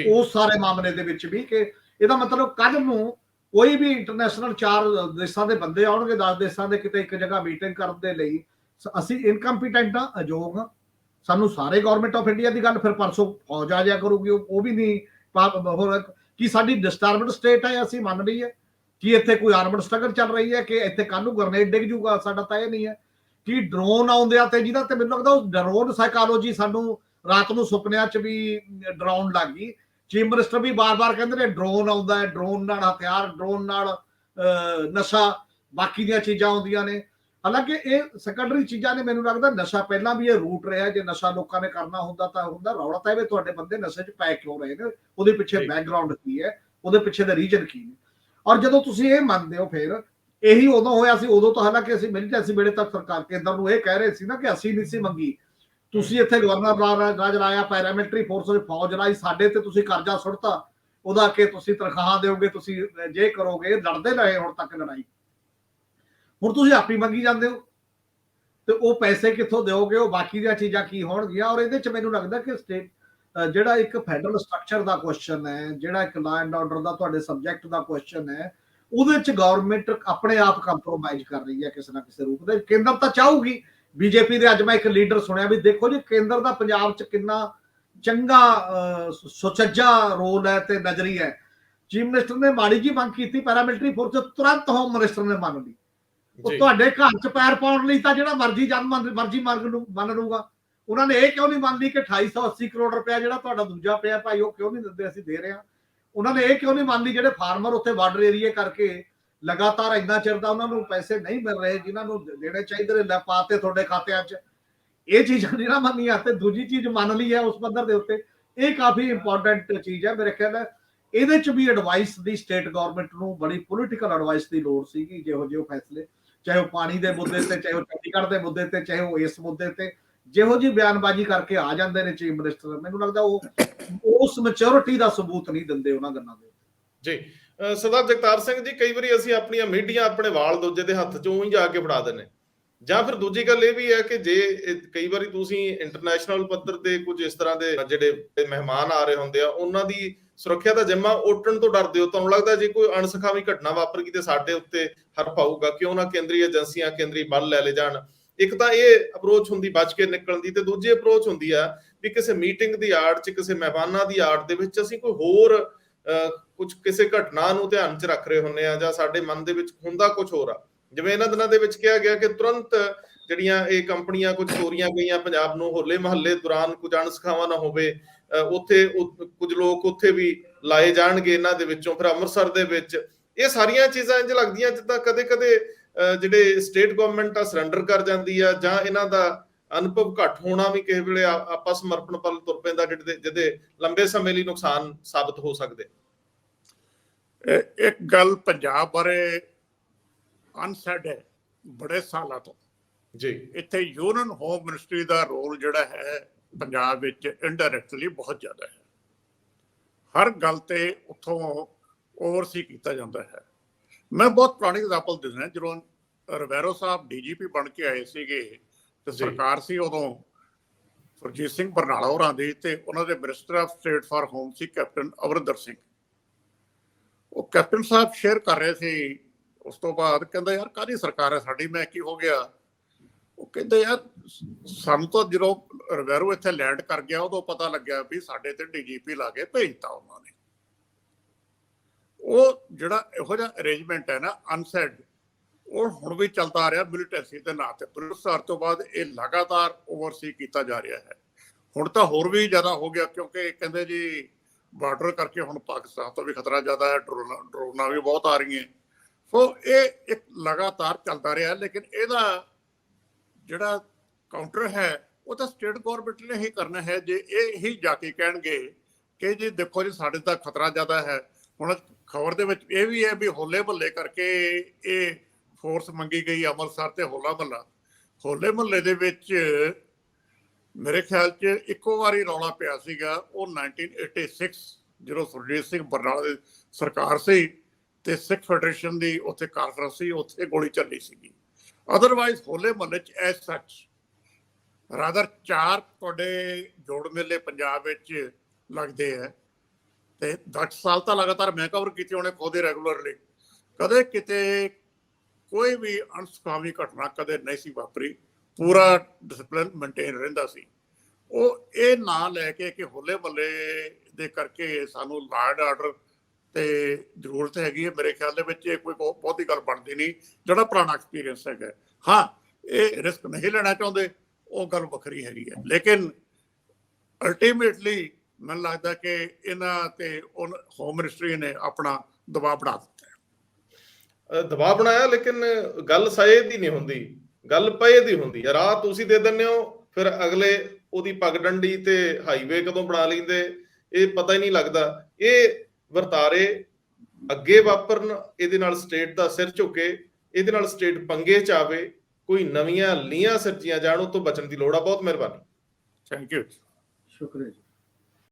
ਉਸ ਸਾਰੇ ਮਾਮਲੇ ਦੇ ਵਿੱਚ ਵੀ, ਕਿ ਇਹਦਾ ਮਤਲਬ ਕੱਲ ਨੂੰ ਕੋਈ ਵੀ ਇੰਟਰਨੈਸ਼ਨਲ 4 ਦੇਸ਼ਾਂ ਦੇ ਬੰਦੇ ਆਉਣਗੇ, 10 ਦੇਸ਼ਾਂ ਦੇ, ਕਿਤੇ ਇੱਕ ਜਗ੍ਹਾ ਮੀਟਿੰਗ ਕਰਨ ਦੇ ਲਈ ਅਸੀਂ ਇਨਕੰਪੀਟੈਂਟ ਆ, ਅਯੋਗ ਆ। ਸਾਨੂੰ ਸਾਰੇ ਗਵਰਨਮੈਂਟ ਆਫ ਇੰਡੀਆ ਦੀ ਗੱਲ ਫਿਰ ਪਰਸੋਂ ਫੌਜ ਆ ਜਾਇਆ ਕਰੂਗੀ, ਉਹ ਵੀ ਨਹੀਂ ਹੋਰ। ਕੀ ਸਾਡੀ ਡਿਸਟਰਬਡ ਸਟੇਟ ਹੈ ਅਸੀਂ ਮੰਨ ਲਈ ਹੈ? ਕੀ ਇੱਥੇ ਕੋਈ ਆਰਮਡ ਸਟਰਗਲ ਚੱਲ ਰਹੀ ਹੈ ਕਿ ਇੱਥੇ ਕੱਲ ਨੂੰ ਗ੍ਰਨੇਡ ਡਿੱਗ ਜੂਗਾ? ਸਾਡਾ ਤਾਂ ਇਹ ਨਹੀਂ ਹੈ। ਕੀ ਡਰੋਨ ਆਉਂਦੇ ਆ ਤੇ ਜਿਹਦਾ ਤੇ ਮੈਨੂੰ ਲੱਗਦਾ ਉਹ ਡਰੋਨ ਸਾਈਕੋਲੋਜੀ ਸਾਨੂੰ ਰਾਤ ਨੂੰ ਸੁਪਨਿਆਂ 'ਚ ਵੀ ਡਰਾਉਣ ਲੱਗ ਗਈ। ਚੀਫ ਮਿਨਿਸਟਰ ਵੀ ਬਾਰ-ਬਾਰ ਕਹਿੰਦੇ ਨੇ ਡਰੋਨ ਆਉਂਦਾ ਹੈ, ਡਰੋਨ ਨਾਲ ਹਥਿਆਰ, ਡਰੋਨ ਨਾਲ ਨਸ਼ਾ, ਬਾਕੀ ਦੀਆਂ ਚੀਜ਼ਾਂ ਆਉਂਦੀਆਂ ਨੇ। ਹਾਲਾਂਕਿ ਇਹ ਸੈਕੰਡਰੀ ਚੀਜ਼ਾਂ ਨੇ। ਮੈਨੂੰ ਲੱਗਦਾ ਨਸ਼ਾ ਪਹਿਲਾਂ ਵੀ ਇਹ ਰੂਟ ਰਿਹਾ, ਜੇ ਨਸ਼ਾ ਲੋਕਾਂ ਨੇ ਕਰਨਾ ਹੁੰਦਾ ਤਾਂ ਹੁੰਦਾ। ਰੌਲਾ ਤਾਂ ਇਹ ਤੁਹਾਡੇ ਬੰਦੇ ਨਸ਼ੇ 'ਚ ਪੈ ਕਿਉਂ ਰਹੇ ਨੇ, ਉਹਦੇ ਪਿੱਛੇ ਬੈਕਗ੍ਰਾਉਂਡ ਕੀ ਹੈ, ਉਹਦੇ ਪਿੱਛੇ ਦਾ ਰੀਜਨ ਕੀ ਨੇ। ਔਰ ਜਦੋਂ ਤੁਸੀਂ ਇਹ ਮੰਨਦੇ ਹੋ, ਫਿਰ ਇਹੀ ਉਦੋਂ ਹੋਇਆ ਸੀ। ਉਦੋਂ ਤਾਂ ਹਾਲਾਂਕਿ ਅਸੀਂ ਮਿਲੀਟੈਂਸੀ ਵੇਲੇ ਤੱਕ ਸਰਕਾਰ ਕੇਂਦਰ ਨੂੰ ਇਹ ਕਹਿ ਰਹੇ ਸੀ ਨਾ ਕਿ ਅਸੀਂ ਨਹੀਂ ਸੀ ਮੰਗੀ, ਤੁਸੀਂ ਇੱਥੇ ਗਵਰਨਰ ਰਾਜ ਲਾਇਆ, ਪੈਰਾਮਿਲਟਰੀ ਫੋਰਸ ਫੌਜ ਲਾਈ, ਸਾਡੇ ਤੇ ਤੁਸੀਂ ਕਰਜ਼ਾ ਸੁੱਟਤਾ, ਉਹਦਾ ਕਿ ਤੁਸੀਂ ਤਨਖਾਹਾਂ ਦਿਓਗੇ, ਤੁਸੀਂ ਜੇ ਕਰੋਗੇ। ਲੜਦੇ ਰਹੇ ਹੁਣ ਤੱਕ ਲੜਾਈ, ਹੁਣ ਤੁਸੀਂ ਆਪੀ ਮੰਗੀ ਜਾਂਦੇ ਹੋ ਤੇ ਉਹ ਪੈਸੇ ਕਿੱਥੋਂ ਦਿਓਗੇ? ਉਹ ਬਾਕੀ ਦੀਆਂ ਚੀਜ਼ਾਂ ਕੀ ਹੋਣਗੀਆਂ? ਔਰ ਇਹਦੇ 'ਚ ਮੈਨੂੰ ਲੱਗਦਾ ਕਿ ਸਟੇਟ ਜਿਹੜਾ ਇੱਕ ਫੈਡਰਲ ਸਟਰਕਚਰ ਦਾ ਕੁਐਸਚਨ ਹੈ, ਜਿਹੜਾ ਇੱਕ ਲਾ ਐਂਡ ਆਰਡਰ ਦਾ ਤੁਹਾਡੇ ਸਬਜੈਕਟ ਦਾ ਕੁਐਸਚਨ ਹੈ, ਉਹਦੇ 'ਚ ਗਵਰਨਮੈਂਟ ਆਪਣੇ ਆਪ ਕੰਪਰੋਮਾਈਜ਼ ਕਰ ਰਹੀ ਹੈ ਕਿਸੇ ਨਾ ਕਿਸੇ ਰੂਪ ਦੇ। ਕੇਂਦਰ ਤਾਂ ਚਾਹੂਗੀ, ਬੀਜੇਪੀ ਦੇ ਅੱਜ ਮੈਂ ਇੱਕ ਲੀਡਰ ਸੁਣਿਆ ਵੀ ਦੇਖੋ ਜੀ ਕੇਂਦਰ ਦਾ ਪੰਜਾਬ 'ਚ ਕਿੰਨਾ ਚੰਗਾ ਸੁਚੱਜਾ ਰੋਲ ਹੈ ਤੇ ਨਜ਼ਰੀ ਹੈ। ਚੀਫ ਮਿਨਿਸਟਰ ਨੇ ਮਾੜੀ ਜੀ ਮੰਗ ਕੀਤੀ ਪੈਰਾਮਿਲਟਰੀ ਫੋਰਸ, ਤੁਰੰਤ ਹੋਮ ਮਿਨਿਸਟਰ ਨੇ ਮੰਨ ਲਈ। ਉਹ ਤੁਹਾਡੇ ਘਰ 'ਚ ਪੈਰ ਪਾਉਣ ਲਈ ਤਾਂ ਜਿਹੜਾ ਮਰਜ਼ੀ ਮੰਨ ਲੂਗਾ। ਉਹਨਾਂ ਨੇ ਇਹ ਕਿਉਂ ਨਹੀਂ ਮੰਨ ਲਈ ਕਿ 2880 ਕਰੋੜ ਰੁਪਇਆ ਜਿਹੜਾ ਤੁਹਾਡਾ ਦੂਜਾ ਪਿਆ ਭਾਈ ਉਹ ਕਿਉਂ ਨਹੀਂ ਦਿੰਦੇ, ਅਸੀਂ ਦੇ ਰਹੇ ਹਾਂ। ਉਹਨਾਂ ਨੇ ਇਹ ਕਿਉਂ ਨਹੀਂ ਮੰਨ ਲਈ ਜਿਹੜੇ ਫਾਰਮਰ ਉੱਥੇ ਬਾਰਡਰ ਏਰੀਏ ਕਰਕੇ ਲਗਾਤਾਰ ਇੰਨਾ ਚਿਰ ਦਾ ਉਹਨਾਂ ਨੂੰ ਪੈਸੇ ਨਹੀਂ ਮਿਲ ਰਹੇ ਜਿਨ੍ਹਾਂ ਨੂੰ ਦੇਣੇ ਚਾਹੀਦੇ ਨੇ, ਲੈ ਪਾਤੇ ਤੁਹਾਡੇ ਖਾਤਿਆਂ 'ਚ। ਇਹ ਚੀਜ਼ਾਂ ਨਹੀਂ ਨਾ ਮੰਨੀਆਂ। ਤੇ ਦੂਜੀ ਚੀਜ਼ ਮੰਨ ਲਈ ਹੈ ਉਸ ਪੱਧਰ ਦੇ ਉੱਤੇ, ਇਹ ਕਾਫੀ ਇੰਪੋਰਟੈਂਟ ਚੀਜ਼ ਹੈ ਮੇਰੇ ਖਿਆਲ ਹੈ। ਇਹਦੇ 'ਚ ਵੀ ਐਡਵਾਈਸ ਦੀ ਸਟੇਟ ਗਵਰਨਮੈਂਟ ਨੂੰ ਬੜੀ ਪੋਲੀਟੀਕਲ ਐਡਵਾਈਸ ਦੀ ਲੋੜ ਸੀਗੀ। ਜਿਹੋ ਜਿਹੇ ਫੈਸਲੇ, ਚਾਹੇ ਉਹ ਪਾਣੀ ਦੇ ਮੁੱਦੇ ਤੇ, ਚਾਹੇ ਉਹ ਚੰਡੀਗੜ੍ਹ ਦੇ ਮੁੱਦੇ ਤੇ, ਚਾਹੇ ਉਹ ਇਸ ਮੁੱਦੇ ਤੇ, ਜਿਹੋ ਜੀ ਬਿਆਨਬਾਜ਼ੀ ਕਰਕੇ ਆ ਜਾਂਦੇ ਨੇ ਚੀਫ ਮਿਨਿਸਟਰ, ਮੈਨੂੰ ਲੱਗਦਾ ਉਹ ਉਸ ਮੈਚੁਰਿਟੀ ਦਾ ਸਬੂਤ ਨਹੀਂ ਦਿੰਦੇ ਉਹਨਾਂ ਗੱਲਾਂ ਦੇ। ਜੀ ਸਰਦਾਰ ਜਗਤਾਰ ਸਿੰਘ ਜੀ, ਕਈ ਵਾਰੀ ਅਸੀਂ ਆਪਣੀਆਂ ਮੀਡੀਆ ਆਪਣੇ ਵਾਲ ਦੂਜੇ ਦੇ ਹੱਥ 'ਚੋਂ ਹੀ ਜਾ ਕੇ ਫੜਾ ਦਿੰਦੇ, ਜਾਂ ਫਿਰ ਦੂਜੀ ਗੱਲ ਇਹ ਵੀ ਹੈ ਕਿ ਜੇ ਕਈ ਵਾਰੀ ਤੁਸੀਂ ਇੰਟਰਨੈਸ਼ਨਲ ਪੱਧਰ ਤੇ ਕੁਝ ਇਸ ਤਰ੍ਹਾਂ ਦੇ ਜਿਹੜੇ ਮਹਿਮਾਨ ਆ ਰਹੇ ਹੁੰਦੇ ਆ, ਉਹਨਾਂ ਦੀ ਸੁਰੱਖਿਆ ਦਾ ਜਿੰਮਾ ਉੱਟਣ ਤੋਂ ਡਰਦੇ ਹੋ, ਤੁਹਾਨੂੰ ਲੱਗਦਾ ਜੇ ਕੋਈ ਅਣਸਖਾਵੀ ਘਟਨਾ ਵਾਪਰ ਗਈ ਤੇ ਸਾਡੇ ਉੱਤੇ ਹਰਫ ਆਊਗਾ, ਕਿਉਂ ਨਾ ਕੇਂਦਰੀ ਏਜੰਸੀਆਂ ਕੇਂਦਰੀ ਬਲ ਲੈ ਜਾਣ? ਇੱਕ ਤਾਂ ਇਹ ਅਪਰੋਚ ਹੁੰਦੀ ਬਚ ਕੇ ਨਿਕਲਣ ਦੀ, ਤੇ ਦੂਜੀ ਅਪਰੋਚ ਹੁੰਦੀ ਆ ਵੀ ਕਿਸੇ ਮੀਟਿੰਗ ਦੀ ਆੜ 'ਚ, ਕਿਸੇ ਮਹਿਮਾਨਾਂ ਦੀ ਆੜ ਦੇ ਵਿੱਚ ਅਸੀਂ ਕੋਈ ਹੋਰ ਕੁਝ ਕਿਸੇ ਘਟਨਾ ਨੂੰ ਧਿਆਨ 'ਚ ਰੱਖ ਰਹੇ ਹੁੰਦੇ ਆ, ਜਾਂ ਸਾਡੇ ਮਨ ਦੇ ਵਿੱਚ ਹੁੰਦਾ ਕੁਝ ਹੋਰ ਆ। ਜਿਵੇਂ ਇਹਨਾਂ ਦਿਨਾਂ ਦੇ ਵਿੱਚ ਕਿਹਾ ਗਿਆ ਕਿ ਤੁਰੰਤ ਜਿਹੜੀਆਂ ਇਹ ਕੰਪਨੀਆਂ ਕੁਝ ਤੋਰੀਆਂ ਗਈਆਂ ਪੰਜਾਬ ਨੂੰ, ਹੋਲੇ ਮਹੱਲੇ ਦੌਰਾਨ ਕੁਝ ਅਣਸਖਾਵਾਂ ਨਾ ਹੋਵੇ, ਉੱਥੇ ਕੁਝ ਲੋਕ ਉੱਥੇ ਵੀ ਲਾਏ ਜਾਣਗੇ ਇਹਨਾਂ ਦੇ ਵਿੱਚੋਂ। ਫਿਰ ਅੰਮ੍ਰਿਤਸਰ ਦੇ ਵਿੱਚ ਇਹ ਸਾਰੀਆਂ ਚੀਜ਼ਾਂ ਇੰਝ ਲੱਗਦੀਆਂ ਜਿੱਦਾਂ ਕਦੇ-ਕਦੇ ਜਿਹੜੇ ਸਟੇਟ ਗਵਰਨਮੈਂਟ ਆ ਸਰੈਂਡਰ ਕਰ ਜਾਂਦੀ ਆ, ਜਾਂ ਇਹਨਾਂ ਦਾ ਅਨੁਭਵ ਘੱਟ ਹੋਣਾ ਵੀ ਕਿਸੇ ਵੇਲੇ ਆਪਾਂ ਸਮਰਪਣ ਪਲ ਤੁਰ ਪੈਂਦਾ, ਜਿਹਦੇ ਲੰਬੇ ਸਮੇਂ ਲਈ ਨੁਕਸਾਨ ਸਾਬਤ ਹੋ ਸਕਦੇ। ਇੱਕ ਗੱਲ ਪੰਜਾਬ ਬਾਰੇ ਅਨਸੈਡ ਹੈ ਬੜੇ ਸਾਲਾਂ ਤੋਂ ਜੀ, ਇੱਥੇ ਯੂਨੀਅਨ ਹੋਮ ਮਿਨਿਸਟਰੀ ਦਾ ਰੋਲ ਜਿਹੜਾ ਹੈ ਪੰਜਾਬ ਵਿੱਚ ਇਨਡਾਇਰੈਕਟਲੀ ਬਹੁਤ ਜ਼ਿਆਦਾ ਹੈ। ਹਰ ਗੱਲ ਤੇ ਉੱਥੋਂ ਓਵਰਸੀ ਕੀਤਾ ਜਾਂਦਾ ਹੈ। ਮੈਂ ਬਹੁਤ ਪੁਰਾਣੀ ਐਗਜ਼ਾਮਪਲ ਦਿੰਦਾ, ਜਦੋਂ ਰਵੈਰੋ ਸਾਹਿਬ ਡੀਜੀਪੀ ਬਣ ਕੇ ਆਏ ਸੀਗੇ ਤੇ ਸਰਕਾਰ ਸੀ ਉਦੋਂ ਸੁਰਜੀਤ ਸਿੰਘ ਬਰਨਾਲਾ ਹੋਰਾਂ ਦੀ, ਤੇ ਉਹਨਾਂ ਦੇ minister of state for home C captain Amarinder Singh. ਉਹ ਕੈਪਟਨ ਸਾਹਿਬ ਸ਼ੇਅਰ ਕਰ ਰਹੇ ਸੀ, ਉਸ ਤੋਂ ਬਾਅਦ ਕਹਿੰਦਾ ਯਾਰ ਕਾਹਦੀ ਸਰਕਾਰ ਹੈ ਸਾਡੀ, ਮੈਂ ਕੀ ਹੋ ਗਿਆ? ਉਹ ਕਹਿੰਦੇ ਯਾਰ ਸਾਨੂੰ ਤਾਂ ਜਦੋਂ ਰਵੈਰੋ ਇੱਥੇ ਲੈਂਡ ਕਰ ਗਿਆ ਉਦੋਂ ਪਤਾ ਲੱਗਿਆ ਵੀ ਸਾਡੇ ਤੇ ਡੀਜੀਪੀ ਲਾ ਕੇ ਭੇਜਤਾ ਉਹਨਾਂ ਨੇ। ਉਹ ਜਿਹੜਾ ਇਹੋ ਜਿਹਾ ਅਰੇਂਜਮੈਂਟ ਹੈ ਨਾ ਅਨਸੈਡ, ਉਹ ਹੁਣ ਵੀ ਚੱਲਦਾ ਆ ਰਿਹਾ ਮਿਲੀਟੈਂਸੀ ਦੇ ਨਾਂ ਤੇ। ਬ੍ਰਿਟਿਸ਼ਾਰ ਤੋਂ ਬਾਅਦ ਇਹ ਲਗਾਤਾਰ ਓਵਰਸੀ ਕੀਤਾ ਜਾ ਰਿਹਾ ਹੈ। ਹੁਣ ਤਾਂ ਹੋਰ ਵੀ ਜ਼ਿਆਦਾ ਹੋ ਗਿਆ, ਕਿਉਂਕਿ ਕਹਿੰਦੇ ਜੀ ਬਾਰਡਰ ਕਰਕੇ ਹੁਣ ਪਾਕਿਸਤਾਨ ਤੋਂ ਵੀ ਖਤਰਾ ਜ਼ਿਆਦਾ ਹੈ, ਡਰੋਨਾਂ ਵੀ ਬਹੁਤ ਆ ਰਹੀਆਂ। ਸੋ ਇਹ ਇੱਕ ਲਗਾਤਾਰ ਚੱਲਦਾ ਰਿਹਾ, ਲੇਕਿਨ ਇਹਦਾ ਜਿਹੜਾ ਕਾਊਂਟਰ ਹੈ ਉਹ ਤਾਂ ਸਟੇਟ ਗੌਰਮੈਂਟ ਨੇ ਹੀ ਕਰਨਾ ਹੈ। ਜੇ ਇਹ ਹੀ ਜਾ ਕੇ ਕਹਿਣਗੇ ਕਿ ਜੀ ਦੇਖੋ ਜੀ ਸਾਡੇ ਤਾਂ ਖਤਰਾ ਜ਼ਿਆਦਾ ਹੈ। ਹੁਣ ਖਬਰ ਦੇ ਵਿੱਚ ਇਹ ਵੀ ਹੈ ਵੀ ਹੋਲੇ ਮਹੱਲੇ ਕਰਕੇ ਇਹ ਫੋਰਸ ਮੰਗੀ ਗਈ ਅੰਮ੍ਰਿਤਸਰ ਤੇ ਹੋਲੇ ਮਹੱਲੇ ਦੇ ਵਿੱਚ ਮੇਰੇ ਖਿਆਲ 'ਚ ਇੱਕੋ ਵਾਰੀ ਰੌਲਾ ਪਿਆ ਸੀਗਾ, ਉਹ 1986 ਜਦੋਂ ਸੁਰਜੀਤ ਸਿੰਘ ਬਰਨਾਲਾ ਦੀ ਸਰਕਾਰ ਸੀ ਤੇ ਸਿੱਖ ਫੈਡਰੇਸ਼ਨ ਦੀ ਉੱਥੇ ਕਾਨਫਰੰਸ ਸੀ, ਉੱਥੇ ਗੋਲੀ ਚੱਲੀ ਸੀਗੀ। ਅਦਰਵਾਈਜ਼ ਹੋਲੇ ਮਹੱਲੇ 'ਚ ਐਸ ਸੱਚ ਰਾਦਰ 4 ਤੁਹਾਡੇ ਜੋੜ ਮੇਲੇ ਪੰਜਾਬ ਵਿੱਚ ਲੱਗਦੇ ਹੈ, ਤੇ 10 ਸਾਲ ਤਾਂ ਲਗਾਤਾਰ ਮੈਂ ਕਵਰ ਕੀਤੇ ਹੋਣੇ ਖੁਦ ਹੀ ਰੈਗੂਲਰਲੀ। ਕਦੇ ਕਿਤੇ ਕੋਈ ਵੀ ਅਣਸੁਖਾਵੀ ਘਟਨਾ ਕਦੇ ਨਹੀਂ ਸੀ ਵਾਪਰੀ, ਪੂਰਾ ਡਿਸਪਲਿਨ ਮੇਨਟੇਨ ਰਹਿੰਦਾ ਸੀ। ਉਹ ਇਹ ਨਾਂ ਲੈ ਕੇ ਕਿ ਹੋਲੇ ਮਹੱਲੇ ਦੇ ਕਰਕੇ ਸਾਨੂੰ ਲਾਅ ਐਂਡ ਆਰਡਰ ਤੇ ਜ਼ਰੂਰਤ ਹੈਗੀ ਹੈ, ਮੇਰੇ ਖਿਆਲ ਦੇ ਵਿੱਚ ਇਹ ਕੋਈ ਬਹੁਤੀ ਗੱਲ ਬਣਦੀ ਨਹੀਂ। ਜਿਹੜਾ ਪੁਰਾਣਾ ਐਕਸਪੀਰੀਅੰਸ ਹੈਗਾ, ਹਾਂ ਇਹ ਰਿਸਕ ਨਹੀਂ ਲੈਣਾ ਚਾਹੁੰਦੇ, ਉਹ ਗੱਲ ਵੱਖਰੀ ਹੈਗੀ ਹੈ। ਲੇਕਿਨ ਅਲਟੀਮੇਟਲੀ ਮੈਨੂੰ ਲੱਗਦਾ ਕਿ ਇਹਨਾਂ ਤੇ ਹੋਮ ਮਿਨਿਸਟਰੀ ਨੇ ਆਪਣਾ ਦਬਾਅ ਬਣਾ ਦਿੱਤਾ। ਦਬਾਅ ਬਣਾਇਆ, ਲੇਕਿਨ ਗੱਲ ਸਏ ਦੀ ਨਹੀਂ ਹੁੰਦੀ, ਗੱਲ ਪਏ ਦੀ ਹੁੰਦੀ ਹੈ। ਰਾਹ ਤੁਸੀਂ ਦੇ ਦਿੰਦੇ ਹੋ, ਫਿਰ ਅਗਲੇ ਉਹਦੀ ਪਗਡੰਡੀ ਤੇ ਹਾਈਵੇ ਕਦੋਂ ਬਣਾ ਲੈਂਦੇ ਇਹ ਪਤਾ ਹੀ ਨਹੀਂ ਲੱਗਦਾ। ਇਹ ਵਰਤਾਰੇ ਅੱਗੇ ਵਾਪਰਨ, ਇਹਦੇ ਨਾਲ ਸਟੇਟ ਦਾ ਸਿਰ ਝੁਕੇ, ਇਹਦੇ ਨਾਲ ਸਟੇਟ ਪੰਗੇ ਚ ਆਵੇ, ਕੋਈ ਨਵੀਆਂ ਲੀਆਂ ਸਿਰਜੀਆਂ ਜਾਣ, ਉਹ ਤੋਂ ਬਚਣ ਦੀ ਲੋੜ ਆ। ਬਹੁਤ ਮਿਹਰਬਾਨੀ। Thank you. ਸ਼ੁਕਰੀਆ ਜੀ।